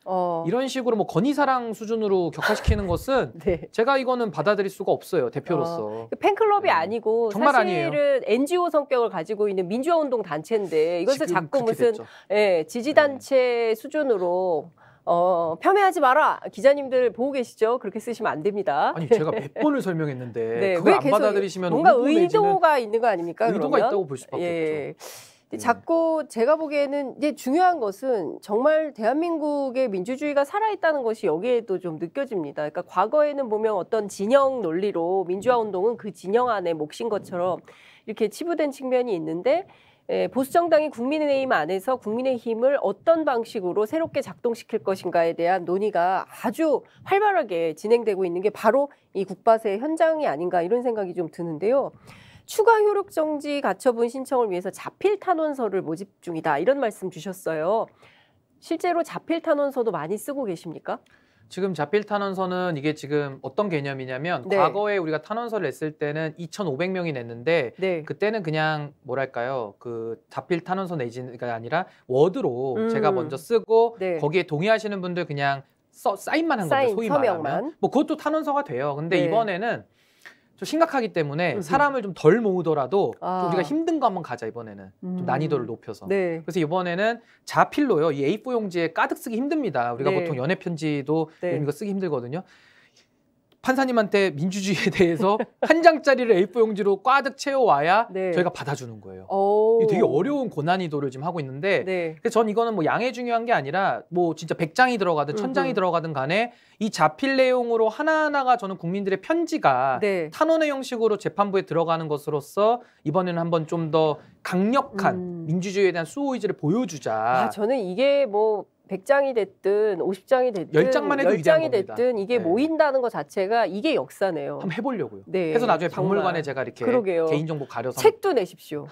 이런 식으로 뭐 건의사랑 수준으로 격화시키는 것은 제가 이거는 받아들일 수가 없어요. 대표로서. 팬클럽이 아니고 정말 사실은 아니에요. NGO 성격을 가지고 있는 민주화운동 단체인데 이것을 자꾸 무슨 됐죠. 지지단체 수준으로 폄훼하지 마라. 기자님들 보고 계시죠? 그렇게 쓰시면 안 됩니다. 아니 제가 몇 번을 설명했는데 그걸 안 받아들이시면 뭔가 의도가 있는 거 아닙니까? 의도가 그러면? 있다고 볼 수밖에 없죠. 자꾸 제가 보기에는 이제 중요한 것은 정말 대한민국의 민주주의가 살아있다는 것이 여기에도 좀 느껴집니다. 그러니까 과거에는 보면 어떤 진영 논리로 민주화운동은 그 진영 안에 몫인 것처럼 이렇게 치부된 측면이 있는데 보수정당이 국민의힘 안에서 국민의힘을 어떤 방식으로 새롭게 작동시킬 것인가에 대한 논의가 아주 활발하게 진행되고 있는 게 바로 이 국바세 현장이 아닌가 이런 생각이 좀 드는데요. 추가 효력 정지 가처분 신청을 위해서 자필 탄원서를 모집 중이다. 이런 말씀 주셨어요. 실제로 자필 탄원서도 많이 쓰고 계십니까? 지금 자필 탄원서는 이게 지금 어떤 개념이냐면 과거에 우리가 탄원서를 냈을 때는 2,500명이 냈는데 그때는 그냥 뭐랄까요 그 자필 탄원서 내지가 아니라 워드로 제가 먼저 쓰고 거기에 동의하시는 분들 그냥 사인만 한 거죠. 소위 말하면. 뭐 그것도 탄원서가 돼요. 근데 이번에는 좀 심각하기 때문에 사람을 좀 덜 모으더라도 좀 우리가 힘든 거 한번 가자 이번에는 좀 난이도를 높여서 그래서 이번에는 자필로요 이 A4 용지에 가득 쓰기 힘듭니다. 우리가 보통 연애 편지도 이거 쓰기 힘들거든요. 판사님한테 민주주의에 대해서 한 장짜리를 A4 용지로 꽈득 채워와야 네. 저희가 받아주는 거예요. 오. 이게 되게 어려운 고난이도를 지금 하고 있는데 네. 그래서 전 이거는 뭐 양이 중요한 게 아니라 뭐 진짜 100장이 들어가든 1000장이 들어가든 간에 이 자필 내용으로 하나하나가 저는 국민들의 편지가 네. 탄원의 형식으로 재판부에 들어가는 것으로서 이번에는 한번 좀 더 강력한 민주주의에 대한 수호 의지를 보여주자. 아, 저는 이게 뭐 100장이 됐든 50장이 됐든 10장만 해도 위대한 10장이 겁니다. 됐든 이게 네. 모인다는 것 자체가 이게 역사네요. 한번 해보려고요. 네, 해서 나중에 정말. 박물관에 제가 이렇게 그러게요. 개인정보 가려서 책도 내십시오.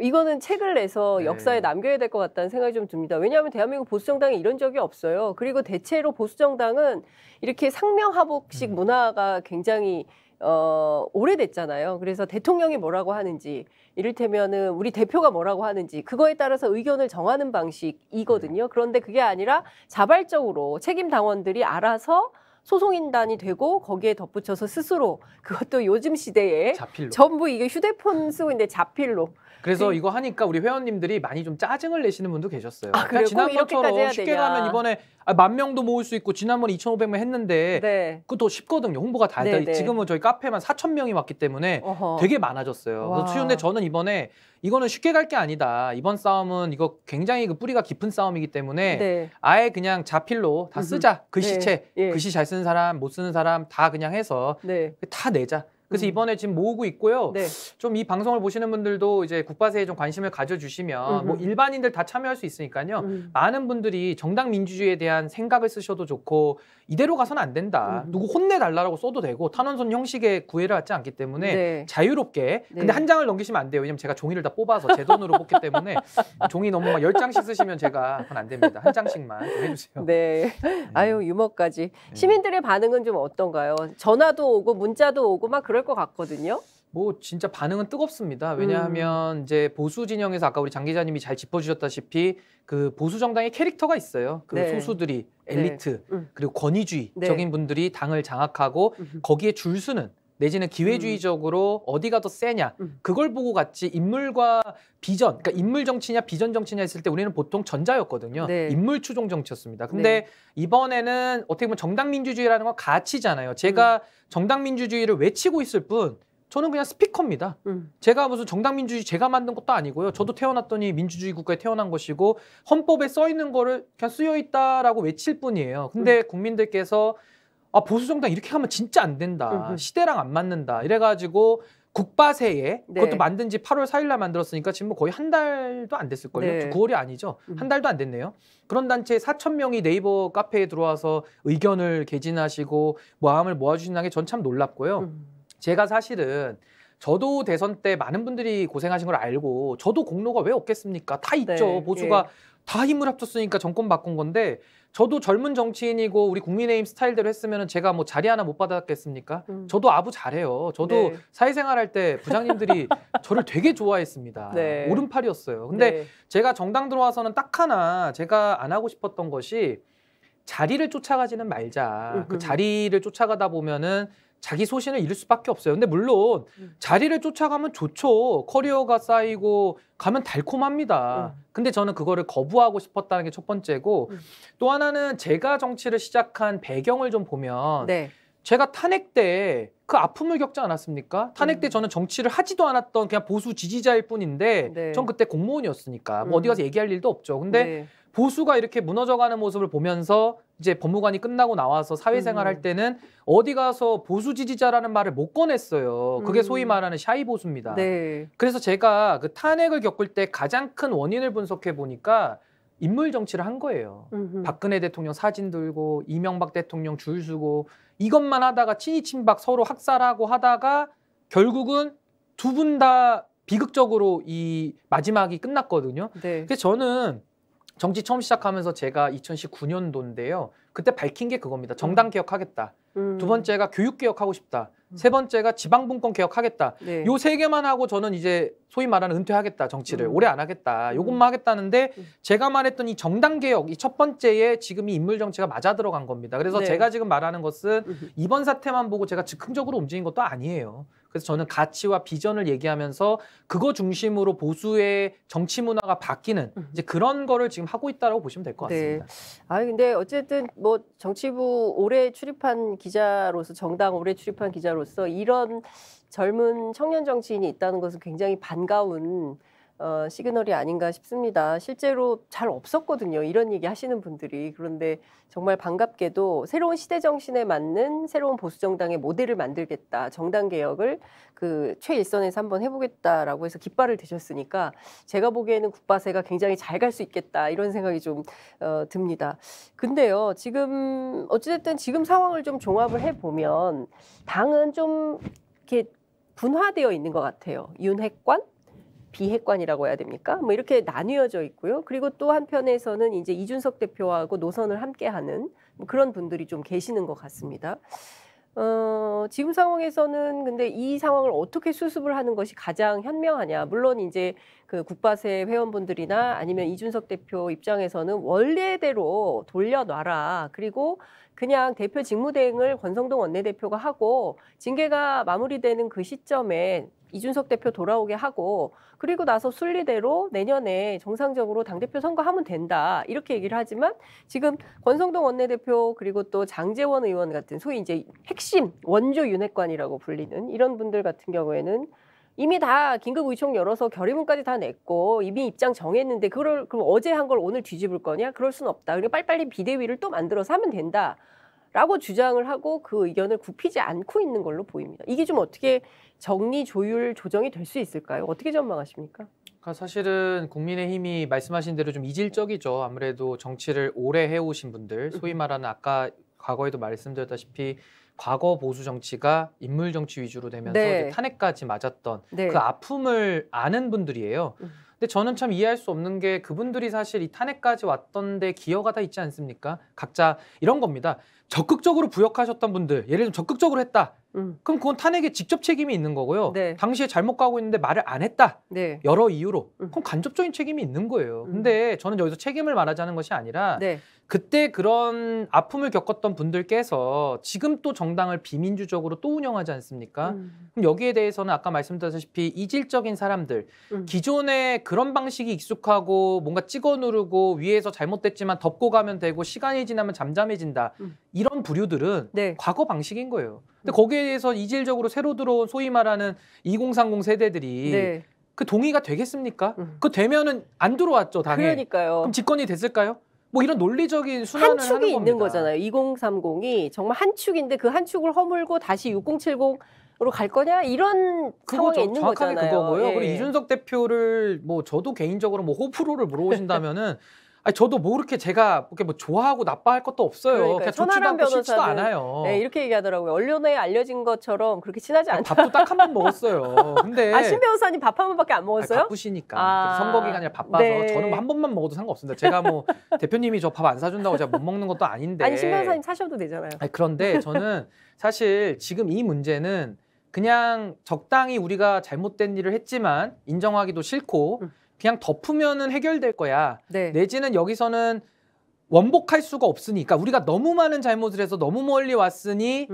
이거는 책을 내서 네. 역사에 남겨야 될 것 같다는 생각이 좀 듭니다. 왜냐하면 대한민국 보수정당에 이런 적이 없어요. 그리고 대체로 보수정당은 이렇게 상명하복식 문화가 굉장히 오래됐잖아요. 그래서 대통령이 뭐라고 하는지, 이를테면은 우리 대표가 뭐라고 하는지 그거에 따라서 의견을 정하는 방식이거든요. 그런데 그게 아니라 자발적으로 책임 당원들이 알아서 소송인단이 되고 거기에 덧붙여서 스스로 그것도 요즘 시대에 자필로. 전부 이게 휴대폰 쓰고 있는데 자필로. 그래서 이거 하니까 우리 회원님들이 많이 좀 짜증을 내시는 분도 계셨어요. 아, 그래요? 꼭 이렇게까지 해야 쉽게 되냐. 가면 이번에 10,000명도 모을 수 있고 지난번에 2,500명 했는데 네. 그것도 쉽거든요. 홍보가 다 네, 네. 지금은 저희 카페만 4,000명이 왔기 때문에 어허. 되게 많아졌어요. 와. 그런데 저는 이번에 이거는 쉽게 갈 게 아니다. 이번 싸움은 이거 굉장히 그 뿌리가 깊은 싸움이기 때문에 네. 아예 그냥 자필로 다 쓰자. 글씨체, 네. 예. 글씨 잘 쓰는 사람, 못 쓰는 사람 다 그냥 해서 네. 다 내자. 그래서 이번에 지금 모으고 있고요. 네. 좀 이 방송을 보시는 분들도 이제 국바세에 좀 관심을 가져주시면 뭐 일반인들 다 참여할 수 있으니까요. 많은 분들이 정당 민주주의에 대한 생각을 쓰셔도 좋고 이대로 가서는 안 된다. 누구 혼내달라고 써도 되고 탄원선 형식의 구애를 받지 않기 때문에 네. 자유롭게. 네. 근데 한 장을 넘기시면 안 돼요. 왜냐면 제가 종이를 다 뽑아서 제 돈으로 뽑기 때문에 종이 너무 막 10장씩 쓰시면 제가 그건 안 됩니다. 한 장씩만 좀 해주세요. 네. 아유, 유머까지. 시민들의 반응은 좀 어떤가요? 전화도 오고 문자도 오고 막 그럴 것 같거든요. 뭐 진짜 반응은 뜨겁습니다. 왜냐하면 이제 보수 진영에서 아까 우리 장 기자님이 잘 짚어주셨다시피 그 보수 정당의 캐릭터가 있어요. 그 네. 소수들이 엘리트 네. 그리고 권위주의적인 분들이 당을 장악하고 거기에 줄 서는 내지는 기회주의적으로 어디가 더 세냐 그걸 보고 같이 인물과 비전, 그러니까 인물 정치냐 비전 정치냐 했을 때 우리는 보통 전자였거든요. 네. 인물 추종 정치였습니다. 근데 이번에는 어떻게 보면 정당 민주주의라는 건 가치잖아요. 제가 정당 민주주의를 외치고 있을 뿐 저는 그냥 스피커입니다. 제가 무슨 정당 민주주의 제가 만든 것도 아니고요. 저도 태어났더니 민주주의 국가에 태어난 것이고 헌법에 써 있는 거를 그냥 쓰여 있다라고 외칠 뿐이에요. 근데 국민들께서 아, 보수 정당 이렇게 하면 진짜 안 된다. 시대랑 안 맞는다. 이래가지고 국바세에 그것도 만든 지 8월 4일 날 만들었으니까 지금 뭐 거의 한 달도 안 됐을걸요. 네. 9월이 아니죠. 한 달도 안 됐네요. 그런 단체에 4,000명이 네이버 카페에 들어와서 의견을 개진하시고 마음을 모아주신다는 게 전 참 놀랍고요. 제가 사실은 저도 대선 때 많은 분들이 고생하신 걸 알고 저도 공로가 왜 없겠습니까? 다 있죠. 네. 보수가 다 힘을 합쳤으니까 정권 바꾼 건데 저도 젊은 정치인이고 우리 국민의힘 스타일대로 했으면 제가 뭐 자리 하나 못 받았겠습니까? 저도 아부 잘해요. 저도 사회생활 할 때 부장님들이 저를 되게 좋아했습니다. 네. 오른팔이었어요. 근데 제가 정당 들어와서는 딱 하나 제가 안 하고 싶었던 것이 자리를 쫓아가지는 말자. 그 자리를 쫓아가다 보면은 자기 소신을 잃을 수밖에 없어요. 근데 물론 자리를 쫓아가면 좋죠. 커리어가 쌓이고 가면 달콤합니다. 근데 저는 그거를 거부하고 싶었다는 게 첫 번째고 또 하나는 제가 정치를 시작한 배경을 좀 보면 제가 탄핵 때 그 아픔을 겪지 않았습니까? 탄핵 때 저는 정치를 하지도 않았던 그냥 보수 지지자일 뿐인데 전 그때 공무원이었으니까 뭐 어디 가서 얘기할 일도 없죠. 근데 보수가 이렇게 무너져가는 모습을 보면서 이제 법무관이 끝나고 나와서 사회생활 할 때는 어디 가서 보수 지지자라는 말을 못 꺼냈어요. 그게 소위 말하는 샤이 보수입니다. 그래서 제가 그 탄핵을 겪을 때 가장 큰 원인을 분석해 보니까 인물 정치를 한 거예요. 박근혜 대통령 사진 들고 이명박 대통령 줄 서고 이것만 하다가 친이 친박 서로 학살하고 하다가 결국은 두 분 다 비극적으로 이 마지막이 끝났거든요. 그래서 저는 정치 처음 시작하면서 제가 2019년도인데요. 그때 밝힌 게 그겁니다. 정당 개혁하겠다. 두 번째가 교육 개혁하고 싶다. 세 번째가 지방분권 개혁하겠다. 요 세 개만 하고 저는 이제 소위 말하는 은퇴하겠다. 정치를 오래 안 하겠다. 요것만 하겠다는데 제가 말했던 이 정당 개혁 이 첫 번째에 지금 이 인물 정치가 맞아 들어간 겁니다. 그래서 제가 지금 말하는 것은 이번 사태만 보고 제가 즉흥적으로 움직인 것도 아니에요. 그래서 저는 가치와 비전을 얘기하면서 그거 중심으로 보수의 정치 문화가 바뀌는 이제 그런 거를 지금 하고 있다라고 보시면 될 것 같습니다. 네. 아 근데 어쨌든 뭐 정치부 오래 출입한 기자로서 정당 오래 출입한 기자로서 이런 젊은 청년 정치인이 있다는 것은 굉장히 반가운 시그널이 아닌가 싶습니다. 실제로 잘 없었거든요. 이런 얘기 하시는 분들이. 그런데 정말 반갑게도 새로운 시대 정신에 맞는 새로운 보수 정당의 모델을 만들겠다. 정당 개혁을 그 최일선에서 한번 해보겠다라고 해서 깃발을 드셨으니까 제가 보기에는 국바세가 굉장히 잘 갈 수 있겠다. 이런 생각이 좀 듭니다. 근데요. 지금 어찌됐든 지금 상황을 좀 종합을 해보면 당은 좀 이렇게 분화되어 있는 것 같아요. 윤핵관? 비핵관이라고 해야 됩니까? 뭐 이렇게 나뉘어져 있고요. 그리고 또 한편에서는 이제 이준석 대표하고 노선을 함께하는 뭐 그런 분들이 좀 계시는 것 같습니다. 지금 상황에서는 근데 이 상황을 어떻게 수습을 하는 것이 가장 현명하냐? 물론 이제 그 국바세 회원분들이나 아니면 이준석 대표 입장에서는 원래대로 돌려놔라. 그리고 그냥 대표 직무대행을 권성동 원내대표가 하고 징계가 마무리되는 그 시점에 이준석 대표 돌아오게 하고 그리고 나서 순리대로 내년에 정상적으로 당대표 선거하면 된다. 이렇게 얘기를 하지만 지금 권성동 원내대표 그리고 또 장제원 의원 같은 소위 이제 핵심 원조 윤핵관이라고 불리는 이런 분들 같은 경우에는 이미 다 긴급 의총 열어서 결의문까지 다 냈고 이미 입장 정했는데 그럼 어제 한 걸 오늘 뒤집을 거냐? 그럴 수는 없다. 그리고 빨리빨리 비대위를 또 만들어서 하면 된다. 라고 주장을 하고 그 의견을 굽히지 않고 있는 걸로 보입니다. 이게 좀 어떻게 정리, 조율, 조정이 될 수 있을까요? 어떻게 전망하십니까? 그러니까 사실은 국민의힘이 말씀하신 대로 좀 이질적이죠. 아무래도 정치를 오래 해오신 분들, 소위 말하는 아까 과거에도 말씀드렸다시피 과거 보수 정치가 인물 정치 위주로 되면서 네. 이제 탄핵까지 맞았던 네. 그 아픔을 아는 분들이에요. 근데 저는 참 이해할 수 없는 게 그분들이 사실 이 탄핵까지 왔던데 기여가 다 있지 않습니까? 각자 이런 겁니다. 적극적으로 부역하셨던 분들, 예를 들면 적극적으로 했다. 그럼 그건 탄핵에 직접 책임이 있는 거고요. 네. 당시에 잘못 가고 있는데 말을 안 했다. 네. 여러 이유로. 그럼 간접적인 책임이 있는 거예요. 근데 저는 여기서 책임을 말하자는 것이 아니라 네. 그때 그런 아픔을 겪었던 분들께서 지금 또 정당을 비민주적으로 또 운영하지 않습니까? 그럼 여기에 대해서는 아까 말씀드렸다시피 이질적인 사람들, 기존에 그런 방식이 익숙하고 뭔가 찍어 누르고 위에서 잘못됐지만 덮고 가면 되고 시간이 지나면 잠잠해진다. 이런 부류들은 네. 과거 방식인 거예요. 근데 거기에 대해서 이질적으로 새로 들어온 소위 말하는 2030 세대들이 네. 그 동의가 되겠습니까? 그 되면은 안 들어왔죠, 당에. 그러니까요. 그럼 집권이 됐을까요? 뭐 이런 논리적인 순환을 한 축이 하는 있는 겁니다. 거잖아요. 2030이 정말 한 축인데 그 한 축을 허물고 다시 6070으로 갈 거냐 이런 상황에 있는 정확하게 거잖아요. 그거고요. 예. 그리고 이준석 대표를 뭐 저도 개인적으로 뭐 호불호를 물어보신다면은 아니 저도 뭐 그렇게 제가 그렇게 뭐 좋아하고 나빠할 것도 없어요. 그러니까요. 그냥 좋지도 천하람 않고 싫지도 변호사는 않아요. 네, 이렇게 얘기하더라고요. 언론에 알려진 것처럼 그렇게 친하지 않다. 밥도 딱 한 번 먹었어요. 근데 신 변호사님 밥 한 번밖에 안 먹었어요? 바쁘시니까 선거 기간이라 바빠서 네. 저는 뭐 한 번만 먹어도 상관없습니다. 제가 뭐 대표님이 저 밥 안 사준다고 제가 못 먹는 것도 아닌데. 아니 신 변호사님 사셔도 되잖아요. 아니, 그런데 저는 사실 지금 이 문제는 그냥 적당히 우리가 잘못된 일을 했지만 인정하기도 싫고 그냥 덮으면은 해결될 거야. 네. 내지는 여기서는 원복할 수가 없으니까 우리가 너무 많은 잘못을 해서 너무 멀리 왔으니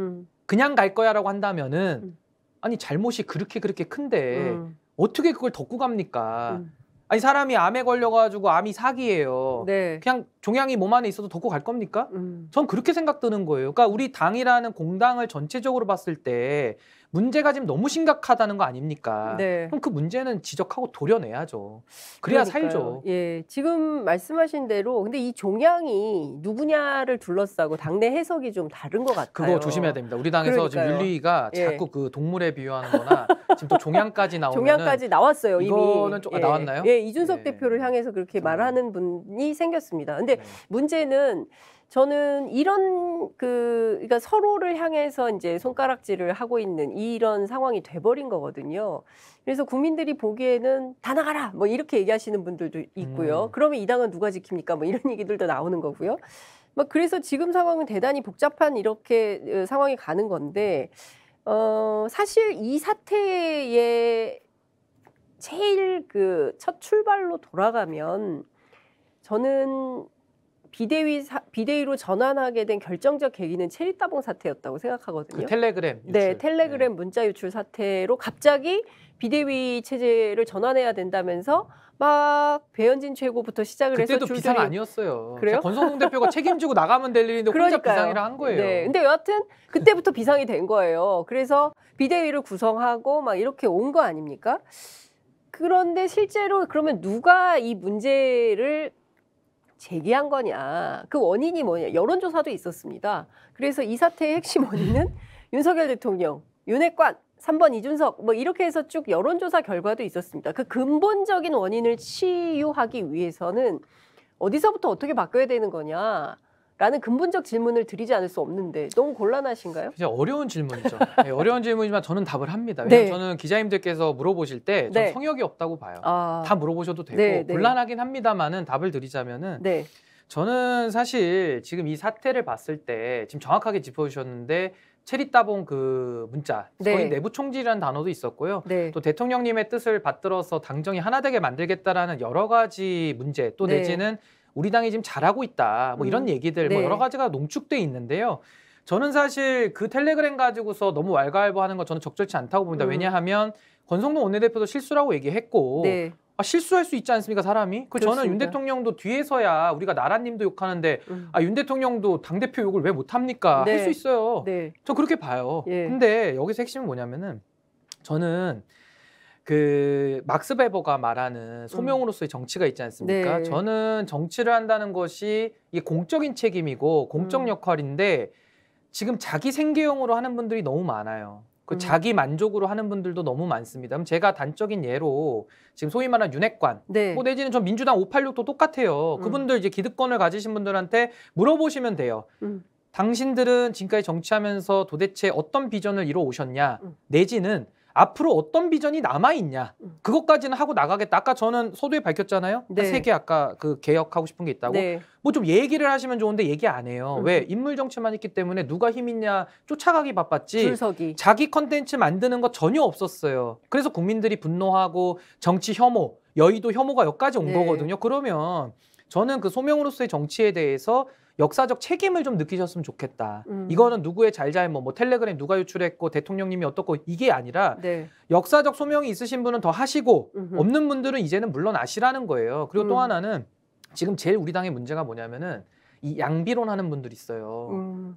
그냥 갈 거야라고 한다면은 아니 잘못이 그렇게 큰데 어떻게 그걸 덮고 갑니까? 아니 사람이 암에 걸려가지고 암이 사기예요. 네. 그냥 종양이 몸 안에 있어도 덮고 갈 겁니까? 전 그렇게 생각드는 거예요. 그러니까 우리 당이라는 공당을 전체적으로 봤을 때 문제가 지금 너무 심각하다는 거 아닙니까? 네. 그럼 그 문제는 지적하고 도려내야죠. 그래야 그러니까요. 살죠. 예, 지금 말씀하신 대로 근데 이 종양이 누구냐를 둘러싸고 당내 해석이 좀 다른 것 같아요. 그거 조심해야 됩니다. 우리 당에서 지금 그러니까요. 윤리위가 예. 자꾸 그 동물에 비유하는 거나 지금 또 종양까지 나오면 종양까지 나왔어요. 이거는 이미. 좀 나왔나요? 예, 이준석 네. 대표를 향해서 그렇게 말하는 분이 생겼습니다. 근데 네. 문제는 저는 이런 그러니까 서로를 향해서 이제 손가락질을 하고 있는 이런 상황이 돼버린 거거든요. 그래서 국민들이 보기에는 다 나가라 뭐 이렇게 얘기하시는 분들도 있고요. 그러면 이 당은 누가 지킵니까? 뭐 이런 얘기들도 나오는 거고요. 막 그래서 지금 상황은 대단히 복잡한 이렇게 상황이 가는 건데 사실 이 사태의 제일 그 첫 출발로 돌아가면 저는 비대위로 전환하게 된 결정적 계기는 체리따봉 사태였다고 생각하거든요. 그 텔레그램 유출. 네, 텔레그램 문자 유출 사태로 갑자기 비대위 체제를 전환해야 된다면서 막 배현진 최고부터 시작을 해서 그때도 비상 아니었어요. 그래요? 권성동 대표가 책임지고 나가면 될 일인데 혼자 비상이라 한 거예요. 네, 근데 여하튼 그때부터 비상이 된 거예요. 그래서 비대위를 구성하고 막 이렇게 온 거 아닙니까? 그런데 실제로 그러면 누가 이 문제를 제기한 거냐, 그 원인이 뭐냐, 여론조사도 있었습니다. 그래서 이 사태의 핵심 원인은 윤석열 대통령, 윤핵관, 3번 이준석 뭐 이렇게 해서 쭉 여론조사 결과도 있었습니다. 그 근본적인 원인을 치유하기 위해서는 어디서부터 어떻게 바꿔야 되는 거냐라는 근본적 질문을 드리지 않을 수 없는데 너무 곤란하신가요? 진짜 어려운 질문이죠. 네, 어려운 질문이지만 저는 답을 합니다. 왜냐하면 네. 저는 기자님들께서 물어보실 때 저는 네. 성역이 없다고 봐요. 다 물어보셔도 되고 네, 네. 곤란하긴 합니다만은 답을 드리자면은 네. 저는 사실 지금 이 사태를 봤을 때 지금 정확하게 짚어주셨는데 체리따봉 그 문자, 네. 거의 내부 총질이라는 단어도 있었고요. 네. 또 대통령님의 뜻을 받들어서 당정이 하나 되게 만들겠다라는 여러 가지 문제, 또 네. 내지는 우리 당이 지금 잘하고 있다, 뭐 이런 얘기들, 네. 뭐 여러 가지가 농축돼 있는데요. 저는 사실 그 텔레그램 가지고서 너무 왈가왈부하는 거 저는 적절치 않다고 봅니다. 왜냐하면 권성동 원내대표도 실수라고 얘기했고. 네. 실수할 수 있지 않습니까, 사람이? 그렇습니다. 저는 윤 대통령도 뒤에서야 우리가 나라님도 욕하는데 윤 대통령도 당대표 욕을 왜 못합니까? 네. 할 수 있어요. 네. 저 그렇게 봐요. 예. 근데 여기서 핵심은 뭐냐면은 저는 그 막스 베버가 말하는 소명으로서의 정치가 있지 않습니까? 네. 저는 정치를 한다는 것이 이게 공적인 책임이고 공적 역할인데 지금 자기 생계용으로 하는 분들이 너무 많아요. 그 자기 만족으로 하는 분들도 너무 많습니다. 그럼 제가 단적인 예로 지금 소위 말하는 윤핵관, 네. 뭐 내지는 전 민주당 586도 똑같아요. 그분들 이제 기득권을 가지신 분들한테 물어보시면 돼요. 당신들은 지금까지 정치하면서 도대체 어떤 비전을 이뤄 오셨냐? 내지는 앞으로 어떤 비전이 남아있냐? 그것까지는 하고 나가겠다. 아까 저는 서두에 밝혔잖아요. 네. 3개 아까 그 개혁하고 싶은 게 있다고. 네. 뭐 좀 얘기를 하시면 좋은데 얘기 안 해요. 왜? 인물 정치만 있기 때문에 누가 힘 있냐 쫓아가기 바빴지. 줄서기. 자기 컨텐츠 만드는 거 전혀 없었어요. 그래서 국민들이 분노하고 정치 혐오, 여의도 혐오가 여기까지 온 네. 거거든요. 그러면 저는 그 소명으로서의 정치에 대해서 역사적 책임을 좀 느끼셨으면 좋겠다. 이거는 누구의 잘잘못, 뭐 텔레그램 누가 유출했고 대통령님이 어떻고 이게 아니라 네. 역사적 소명이 있으신 분은 더 하시고 없는 분들은 이제는 물러나시라는 거예요. 그리고 또 하나는 지금 제일 우리 당의 문제가 뭐냐면은 이 양비론 하는 분들이 있어요.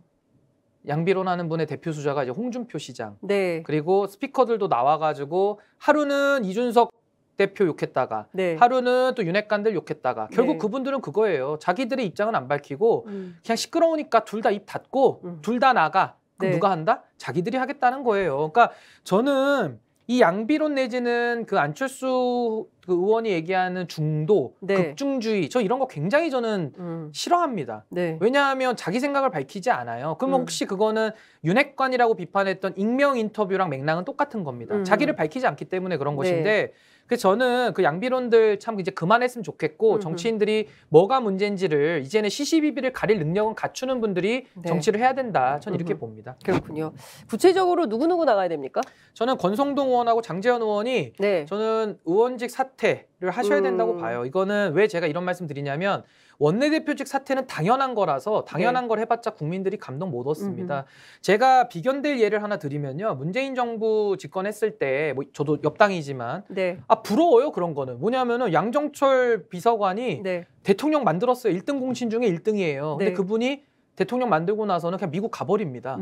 양비론 하는 분의 대표 수자가 이제 홍준표 시장. 네. 그리고 스피커들도 나와가지고 하루는 이준석 대표 욕했다가 네. 하루는 또 윤핵관들 욕했다가 결국 네. 그분들은 그거예요. 자기들의 입장은 안 밝히고 그냥 시끄러우니까 둘 다 입 닫고 둘 다 나가. 그럼 네. 누가 한다? 자기들이 하겠다는 거예요. 그러니까 저는 이 양비론 내지는 그 안철수 그 의원이 얘기하는 중도, 네. 급중주의 저 이런 거 굉장히 저는 싫어합니다. 네. 왜냐하면 자기 생각을 밝히지 않아요. 그러면 혹시 그거는 윤핵관이라고 비판했던 익명 인터뷰랑 맥락은 똑같은 겁니다. 자기를 밝히지 않기 때문에 그런 것인데 그래서 저는 그 양비론들 참 이제 그만했으면 좋겠고 정치인들이 뭐가 문제인지를 이제는 시시비비를 가릴 능력은 갖추는 분들이 네. 정치를 해야 된다. 저는 이렇게 봅니다. 그렇군요. 구체적으로 누구 나가야 됩니까? 저는 권성동 의원하고 장제원 의원이 네. 저는 의원직 사퇴를 하셔야 된다고 봐요. 이거는 왜 제가 이런 말씀 드리냐면 원내대표직 사퇴는 당연한 거라서 당연한 걸 해봤자 국민들이 감동 못 얻습니다. 제가 비견될 예를 하나 드리면요. 문재인 정부 집권했을 때 뭐 저도 옆당이지만 네. 부러워요. 그런 거는. 뭐냐면은 양정철 비서관이 네. 대통령 만들었어요. 1등 공신 중에 1등이에요. 근데 네. 그분이 대통령 만들고 나서는 그냥 미국 가버립니다.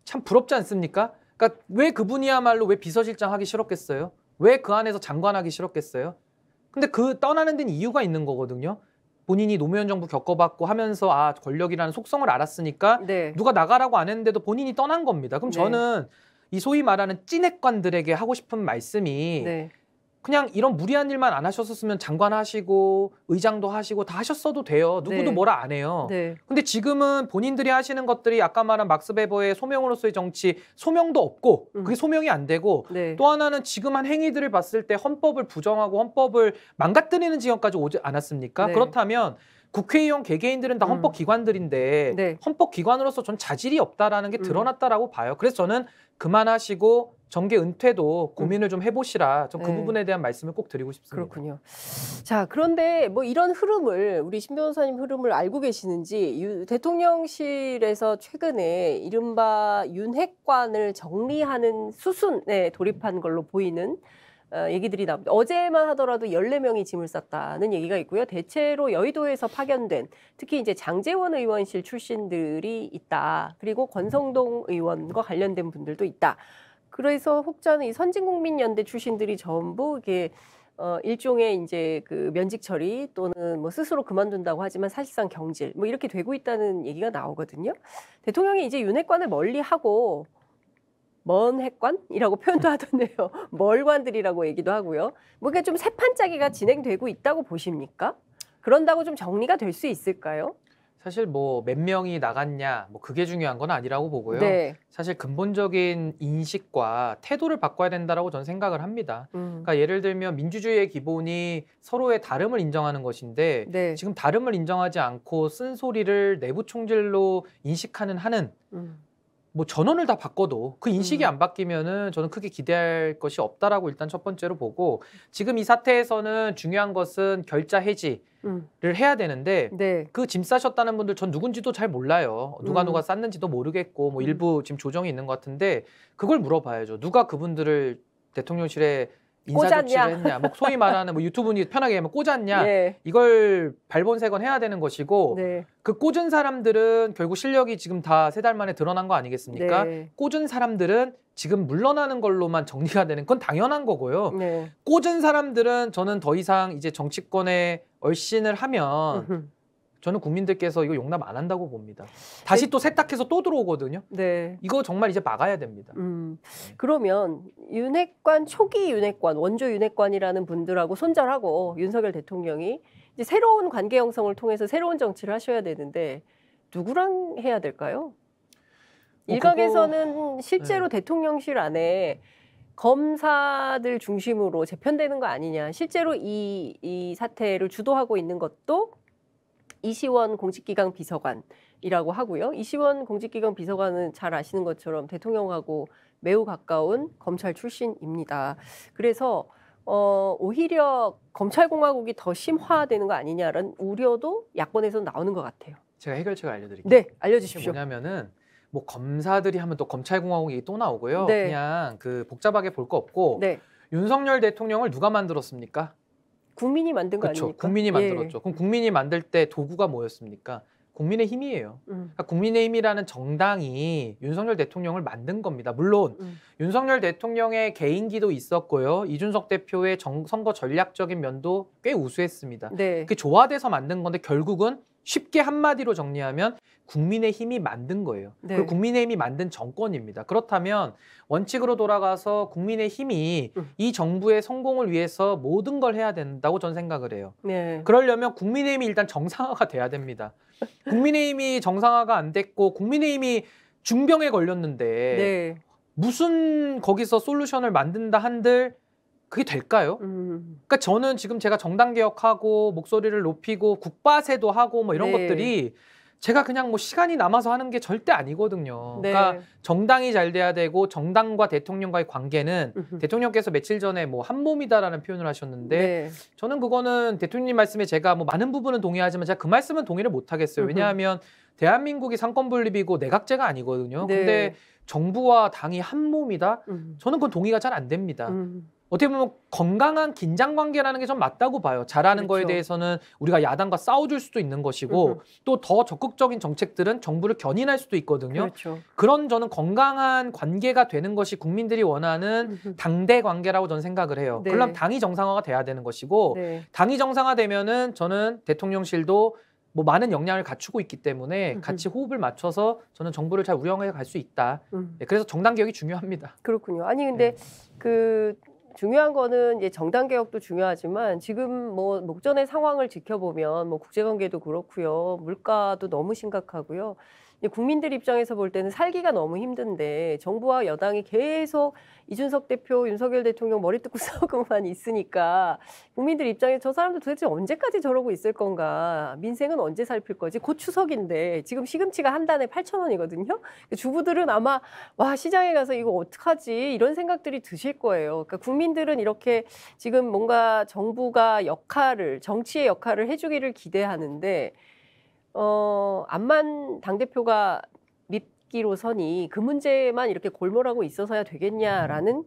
참 부럽지 않습니까? 그러니까 왜 그분이야말로 왜 비서실장 하기 싫었겠어요? 왜 그 안에서 장관하기 싫었겠어요? 근데 그 떠나는 데는 이유가 있는 거거든요. 본인이 노무현 정부 겪어봤고 하면서 권력이라는 속성을 알았으니까 네. 누가 나가라고 안 했는데도 본인이 떠난 겁니다. 그럼 네. 저는 이 소위 말하는 찐핵관들에게 하고 싶은 말씀이 네. 그냥 이런 무리한 일만 안 하셨었으면 장관 하시고 의장도 하시고 다 하셨어도 돼요. 누구도 네. 뭐라 안 해요. 네. 근데 지금은 본인들이 하시는 것들이 아까 말한 막스 베버의 소명으로서의 정치 소명도 없고 그게 소명이 안 되고 네. 또 하나는 지금 한 행위들을 봤을 때 헌법을 부정하고 헌법을 망가뜨리는 지경까지 오지 않았습니까? 네. 그렇다면 국회의원 개개인들은 다 헌법기관들인데 네. 헌법기관으로서 전 자질이 없다라는 게 드러났다라고 봐요. 그래서 저는 그만하시고 정계 은퇴도 고민을 좀 해보시라. 전 그 네. 부분에 대한 말씀을 꼭 드리고 싶습니다. 그렇군요. 자, 그런데 뭐 이런 흐름을 우리 신 변호사님 흐름을 알고 계시는지 대통령실에서 최근에 이른바 윤핵관을 정리하는 수순에 돌입한 걸로 보이는 얘기들이 나옵니다. 어제만 하더라도 14명이 짐을 쌌다는 얘기가 있고요. 대체로 여의도에서 파견된 특히 이제 장제원 의원실 출신들이 있다. 그리고 권성동 의원과 관련된 분들도 있다. 그래서 혹자는 이 선진국민연대 출신들이 전부 이게 일종의 이제 그 면직 처리 또는 뭐 스스로 그만둔다고 하지만 사실상 경질 뭐 이렇게 되고 있다는 얘기가 나오거든요. 대통령이 이제 윤핵관을 멀리하고 먼 핵관이라고 표현도 하던데요. 멀관들이라고 얘기도 하고요. 뭔가 좀 세판짜기가 진행되고 있다고 보십니까? 그런다고 좀 정리가 될 수 있을까요? 사실 뭐 몇 명이 나갔냐 뭐 그게 중요한 건 아니라고 보고요. 네. 사실 근본적인 인식과 태도를 바꿔야 된다라고 저는 생각을 합니다. 그러니까 예를 들면 민주주의의 기본이 서로의 다름을 인정하는 것인데 네. 지금 다름을 인정하지 않고 쓴소리를 내부 총질로 인식하는 한은 뭐 전원을 다 바꿔도 그 인식이 안 바뀌면은 저는 크게 기대할 것이 없다라고 일단 첫 번째로 보고 지금 이 사태에서는 중요한 것은 결자 해지를 해야 되는데 네. 그 짐 싸셨다는 분들 전 누군지도 잘 몰라요. 누가 쌌는지도 모르겠고 뭐 일부 지금 조정이 있는 것 같은데 그걸 물어봐야죠. 누가 그분들을 대통령실에 인사 조치를 했냐, 뭐 소위 말하는 뭐 유튜브니 편하게 하면 꽂았냐, 네. 이걸 발본색원 해야 되는 것이고 네. 그 꽂은 사람들은 결국 실력이 지금 다 3달 만에 드러난 거 아니겠습니까? 네. 꽂은 사람들은 지금 물러나는 걸로만 정리가 되는 건 당연한 거고요. 네. 꽂은 사람들은 저는 더 이상 이제 정치권에 얼씬을 하면 저는 국민들께서 이거 용납 안 한다고 봅니다. 다시 또 세탁해서 또 들어오거든요. 네. 이거 정말 이제 막아야 됩니다. 네. 그러면 윤핵관, 초기 윤핵관, 원조 윤핵관이라는 분들하고 손절하고 윤석열 대통령이 이제 새로운 관계 형성을 통해서 새로운 정치를 하셔야 되는데 누구랑 해야 될까요? 일각에서는 실제로 네. 대통령실 안에 검사들 중심으로 재편되는 거 아니냐. 실제로 이 사태를 주도하고 있는 것도 이시원 공직기강 비서관이라고 하고요. 이시원 공직기강 비서관은 잘 아시는 것처럼 대통령하고 매우 가까운 검찰 출신입니다. 그래서 오히려 검찰공화국이 더 심화되는 거 아니냐라는 우려도 야권에서 나오는 것 같아요. 제가 해결책을 알려드릴게요. 네, 알려주십시오. 뭐냐면은 뭐 검사들이 하면 또 검찰공화국이 또 나오고요. 네. 그냥 그 복잡하게 볼 거 없고 네. 윤석열 대통령을 누가 만들었습니까? 국민이 만든 거 그렇죠. 아닙니까? 국민이 만들었죠. 예. 그럼 국민이 만들 때 도구가 뭐였습니까? 국민의힘이에요. 그러니까 국민의힘이라는 정당이 윤석열 대통령을 만든 겁니다. 물론 윤석열 대통령의 개인기도 있었고요. 이준석 대표의 선거 전략적인 면도 꽤 우수했습니다. 네. 그게 조화돼서 만든 건데 결국은 쉽게 한마디로 정리하면 국민의힘이 만든 거예요. 네. 그리고 국민의힘이 만든 정권입니다. 그렇다면 원칙으로 돌아가서 국민의힘이 이 정부의 성공을 위해서 모든 걸 해야 된다고 저는 생각을 해요. 네. 그러려면 국민의힘이 일단 정상화가 돼야 됩니다. 국민의힘이 정상화가 안 됐고 국민의힘이 중병에 걸렸는데 네. 무슨 거기서 솔루션을 만든다 한들 그게 될까요? 그러니까 저는 지금 제가 정당 개혁하고 목소리를 높이고 국바세도 하고 뭐 이런 네. 것들이 제가 그냥 뭐 시간이 남아서 하는 게 절대 아니거든요. 네. 그러니까 정당이 잘 돼야 되고 정당과 대통령과의 관계는 대통령께서 며칠 전에 뭐 한 몸이다라는 표현을 하셨는데 네. 저는 그거는 대통령님 말씀에 제가 뭐 많은 부분은 동의하지만 제가 그 말씀은 동의를 못 하겠어요. 왜냐하면 대한민국이 상권 분립이고 내각제가 아니거든요. 네. 근데 정부와 당이 한 몸이다? 저는 그건 동의가 잘 안 됩니다. 어떻게 보면 건강한 긴장 관계라는 게 좀 맞다고 봐요. 잘하는 그렇죠. 거에 대해서는 우리가 야당과 싸워줄 수도 있는 것이고 또 더 적극적인 정책들은 정부를 견인할 수도 있거든요. 그렇죠. 그런 저는 건강한 관계가 되는 것이 국민들이 원하는 당대 관계라고 저는 생각을 해요. 네. 그럼 당이 정상화가 돼야 되는 것이고 네. 당이 정상화되면은 저는 대통령실도 뭐 많은 역량을 갖추고 있기 때문에 같이 호흡을 맞춰서 저는 정부를 잘 운영해 갈 수 있다. 네, 그래서 정당 개혁이 중요합니다. 그렇군요. 아니 근데 네. 중요한 거는 이제 정당 개혁도 중요하지만 지금 뭐 목전의 상황을 지켜보면 뭐 국제관계도 그렇고요. 물가도 너무 심각하고요. 국민들 입장에서 볼 때는 살기가 너무 힘든데 정부와 여당이 계속 이준석 대표, 윤석열 대통령 머리 뜯고 싸우고만 있으니까 국민들 입장에 저 사람들 도대체 언제까지 저러고 있을 건가? 민생은 언제 살필 거지? 곧 추석인데 지금 시금치가 한 단에 8,000원이거든요. 주부들은 아마 와 시장에 가서 이거 어떡하지? 이런 생각들이 드실 거예요. 그러니까 국민들은 이렇게 지금 뭔가 정부가 정치의 역할을 해주기를 기대하는데 암만 당대표가 밉기로서니 그 문제만 이렇게 골몰하고 있어서야 되겠냐라는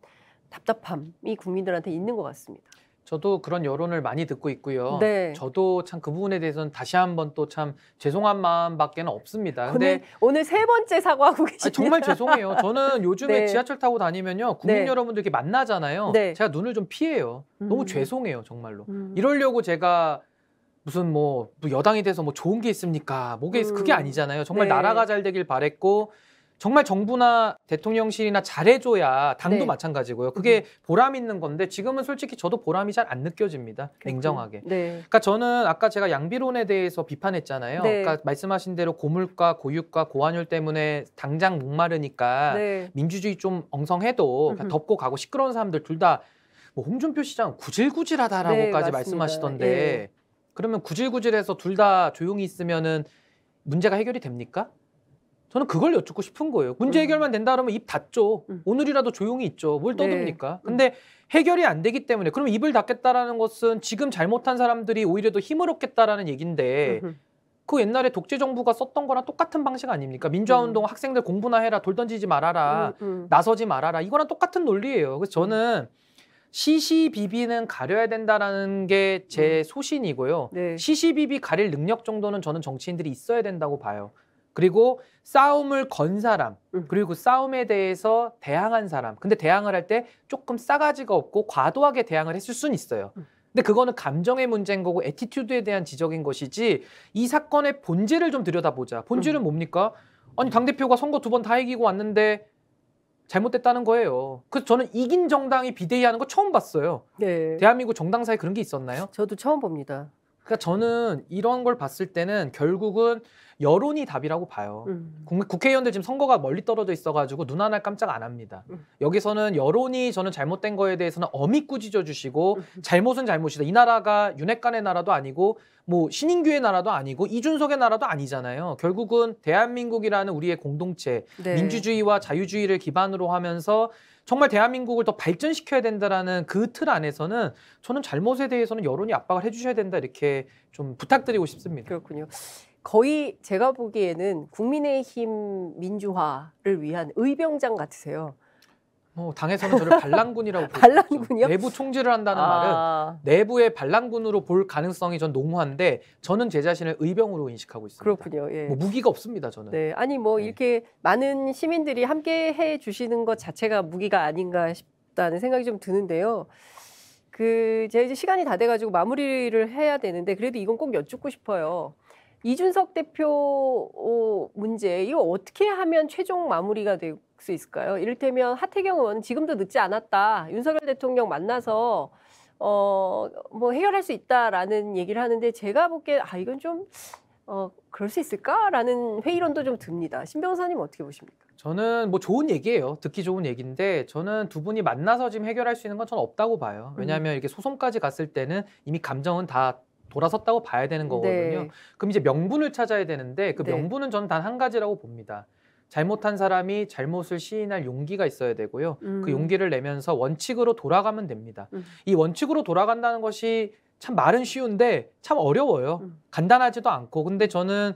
답답함이 국민들한테 있는 것 같습니다. 저도 그런 여론을 많이 듣고 있고요. 네. 저도 참 그 부분에 대해서는 다시 한번 또 참 죄송한 마음밖에 없습니다. 근데 오늘 세 번째 사과하고 계십니다. 정말 죄송해요. 저는 요즘에 네. 지하철 타고 다니면요. 국민 네. 여러분들 이렇게 만나잖아요. 네. 제가 눈을 좀 피해요. 너무 죄송해요. 정말로. 음. 이러려고 제가 무슨 뭐 여당이 돼서 뭐 좋은 게 있습니까? 그게 아니잖아요. 정말 네. 나라가 잘 되길 바랬고 정말 정부나 대통령실이나 잘해줘야 당도 네. 마찬가지고요. 그게 보람 있는 건데 지금은 솔직히 저도 보람이 잘 안 느껴집니다. 그렇군요. 냉정하게. 네. 그러니까 저는 아까 제가 양비론에 대해서 비판했잖아요. 네. 그러니까 말씀하신 대로 고물가, 고유가, 고환율 때문에 당장 목마르니까 네. 민주주의 좀 엉성해도 그러니까 덥고 가고 시끄러운 사람들 둘 다 뭐 홍준표 시장 구질구질하다라고까지 네, 말씀하시던데 예. 그러면 구질구질해서 둘 다 조용히 있으면은 문제가 해결이 됩니까? 저는 그걸 여쭙고 싶은 거예요. 문제 해결만 된다 그러면 입 닫죠. 오늘이라도 조용히 있죠. 뭘 떠듭니까? 네. 근데 해결이 안 되기 때문에 그러면 입을 닫겠다라는 것은 지금 잘못한 사람들이 오히려 더 힘을 얻겠다라는 얘기인데 그 옛날에 독재 정부가 썼던 거랑 똑같은 방식 아닙니까? 민주화운동 학생들 공부나 해라, 돌 던지지 말아라, 나서지 말아라. 이거랑 똑같은 논리예요. 그래서 저는 시시비비는 가려야 된다라는 게 제 소신이고요. 네. 시시비비 가릴 능력 정도는 저는 정치인들이 있어야 된다고 봐요. 그리고 싸움을 건 사람, 그리고 싸움에 대해서 대항한 사람. 근데 대항을 할 때 조금 싸가지가 없고 과도하게 대항을 했을 수는 있어요. 근데 그거는 감정의 문제인 거고 애티튜드에 대한 지적인 것이지 이 사건의 본질을 좀 들여다보자. 본질은 뭡니까? 아니 당대표가 선거 2번 다 이기고 왔는데 잘못됐다는 거예요. 그래서 저는 이긴 정당이 비대위하는 거 처음 봤어요. 네. 대한민국 정당사에 그런 게 있었나요? 저도 처음 봅니다. 그러니까 저는 이런 걸 봤을 때는 결국은 여론이 답이라고 봐요. 국회의원들 지금 선거가 멀리 떨어져 있어가지고 눈 하나 깜짝 안 합니다. 여기서는 여론이 저는 잘못된 거에 대해서는 어미 꾸짖어 주시고 잘못은 잘못이다. 이 나라가 윤핵관의 나라도 아니고 뭐 신인규의 나라도 아니고 이준석의 나라도 아니잖아요. 결국은 대한민국이라는 우리의 공동체, 네. 민주주의와 자유주의를 기반으로 하면서 정말 대한민국을 더 발전시켜야 된다라는 그 틀 안에서는 저는 잘못에 대해서는 여론이 압박을 해주셔야 된다 이렇게 좀 부탁드리고 싶습니다. 그렇군요. 거의 제가 보기에는 국민의힘 민주화를 위한 의병장 같으세요. 당에서는 저를 반란군이라고 부르죠. 반란군이요? 내부 총질을 한다는 말은 내부의 반란군으로 볼 가능성이 전 농후한데 저는 제 자신을 의병으로 인식하고 있습니다. 그렇군요. 예. 뭐 무기가 없습니다. 저는. 네, 아니 이렇게 많은 시민들이 함께 해주시는 것 자체가 무기가 아닌가 싶다는 생각이 좀 드는데요. 제가 이제 시간이 다 돼가지고 마무리를 해야 되는데 그래도 이건 꼭 여쭙고 싶어요. 이준석 대표 문제 이거 어떻게 하면 최종 마무리가 될 수 있을까요? 이를테면 하태경 의원은 지금도 늦지 않았다. 윤석열 대통령 만나서 뭐 해결할 수 있다라는 얘기를 하는데 제가 보기에 이건 좀 그럴 수 있을까라는 회의론도 좀 듭니다. 신 변호사님 어떻게 보십니까? 저는 뭐 좋은 얘기예요. 듣기 좋은 얘기인데 저는 두 분이 만나서 지금 해결할 수 있는 건 저는 없다고 봐요. 왜냐하면 이렇게 소송까지 갔을 때는 이미 감정은 다 돌아섰다고 봐야 되는 거거든요. 네. 그럼 이제 명분을 찾아야 되는데 그 네. 명분은 저는 단 한 가지라고 봅니다. 잘못한 사람이 잘못을 시인할 용기가 있어야 되고요. 그 용기를 내면서 원칙으로 돌아가면 됩니다. 이 원칙으로 돌아간다는 것이 참 말은 쉬운데 참 어려워요. 간단하지도 않고. 근데 저는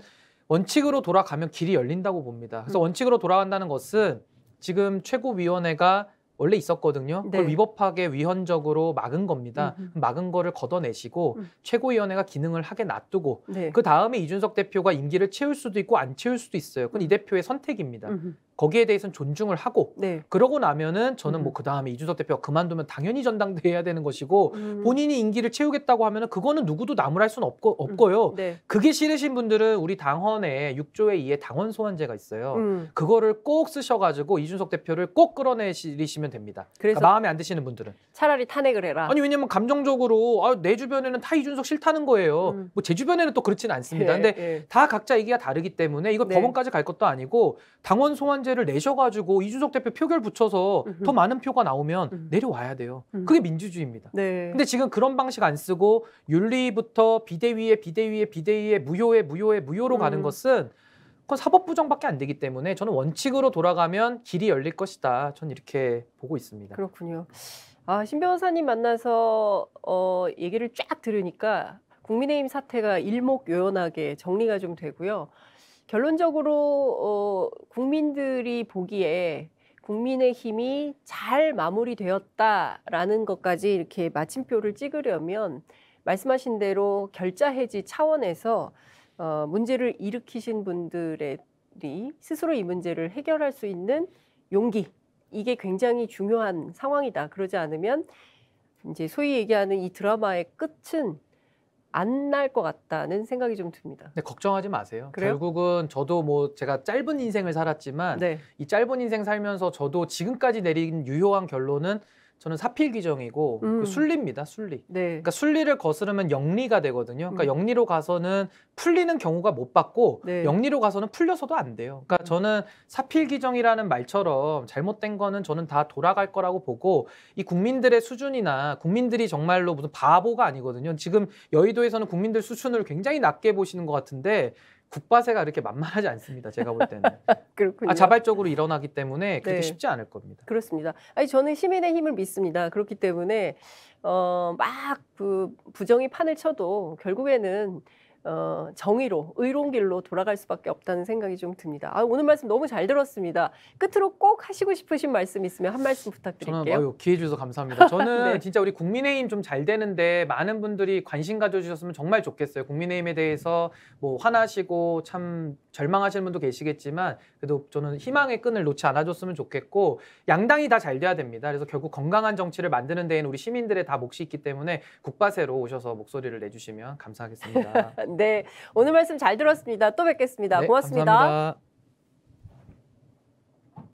원칙으로 돌아가면 길이 열린다고 봅니다. 그래서 원칙으로 돌아간다는 것은 지금 최고위원회가 원래 있었거든요. 그걸 네. 위법하게 위헌적으로 막은 겁니다. 막은 거를 걷어내시고 최고위원회가 기능을 하게 놔두고 네. 그 다음에 이준석 대표가 임기를 채울 수도 있고 안 채울 수도 있어요. 그건 이 대표의 선택입니다. 거기에 대해서는 존중을 하고 네. 그러고 나면은 저는 뭐 그 다음에 이준석 대표가 그만두면 당연히 전당대회 해야 되는 것이고 본인이 임기를 채우겠다고 하면은 그거는 누구도 나무랄 수는 없고요. 네. 그게 싫으신 분들은 우리 당헌에 6조의 2에 당헌 소환제가 있어요. 그거를 꼭 쓰셔가지고 이준석 대표를 꼭 끌어내리시면 주시면 됩니다. 그래서 그러니까 마음에 안 드시는 분들은 차라리 탄핵을 해라. 아니 왜냐면 감정적으로 내 주변에는 타 이준석 싫다는 거예요. 뭐 제 주변에는 또 그렇지는 않습니다. 근데 다 각자 얘기가 다르기 때문에 이거 법원까지 갈 것도 아니고 당원 소환제를 내셔가지고 이준석 대표 표결 붙여서 더 많은 표가 나오면 내려와야 돼요. 그게 민주주의입니다. 근데 지금 그런 방식 안 쓰고 윤리부터 비대위에 무효로 가는 것은 그건 사법부정밖에 안 되기 때문에 저는 원칙으로 돌아가면 길이 열릴 것이다. 저는 이렇게 보고 있습니다. 그렇군요. 신 변호사님 만나서 얘기를 쫙 들으니까 국민의힘 사태가 일목요연하게 정리가 좀 되고요. 결론적으로 국민들이 보기에 국민의힘이 잘 마무리되었다라는 것까지 이렇게 마침표를 찍으려면 말씀하신 대로 결자 해지 차원에서 문제를 일으키신 분들이 스스로 이 문제를 해결할 수 있는 용기, 이게 굉장히 중요한 상황이다. 그러지 않으면 이제 소위 얘기하는 이 드라마의 끝은 안 날 것 같다는 생각이 좀 듭니다. 네, 걱정하지 마세요. 그래요? 결국은 저도 뭐 제가 짧은 인생을 살았지만 이 짧은 인생 살면서 저도 지금까지 내린 유효한 결론은 저는 사필 규정이고 그 순리입니다. 순리. 그러니까 순리를 거스르면 영리가 되거든요. 그러니까 영리로 가서는 풀리는 경우가 못 받고 영리로 가서는 풀려서도 안 돼요. 그러니까 저는 사필 규정이라는 말처럼 잘못된 거는 저는 다 돌아갈 거라고 보고 이 국민들의 수준이나 국민들이 정말로 무슨 바보가 아니거든요. 지금 여의도에서는 국민들 수준을 굉장히 낮게 보시는 것 같은데 국바세가 그렇게 만만하지 않습니다. 제가 볼 때는. 그렇군요. 자발적으로 일어나기 때문에 그렇게 쉽지 않을 겁니다. 그렇습니다. 아니 저는 시민의 힘을 믿습니다. 그렇기 때문에 막 그 부정이 판을 쳐도 결국에는 정의로 의로운 길로 돌아갈 수밖에 없다는 생각이 좀 듭니다. 오늘 말씀 너무 잘 들었습니다. 끝으로 꼭 하시고 싶으신 말씀 있으면 한 말씀 부탁드릴게요. 저는 기회 주셔서 감사합니다. 저는 진짜 우리 국민의힘 좀 잘 되는데 많은 분들이 관심 가져주셨으면 정말 좋겠어요. 국민의힘에 대해서 뭐 화나시고 참 절망하시는 분도 계시겠지만 그래도 저는 희망의 끈을 놓지 않아줬으면 좋겠고 양당이 다 잘 돼야 됩니다. 그래서 결국 건강한 정치를 만드는 데에는 우리 시민들의 다 몫이 있기 때문에 국바세로 오셔서 목소리를 내주시면 감사하겠습니다. 네, 오늘 말씀 잘 들었습니다. 또 뵙겠습니다. 네, 고맙습니다. 감사합니다.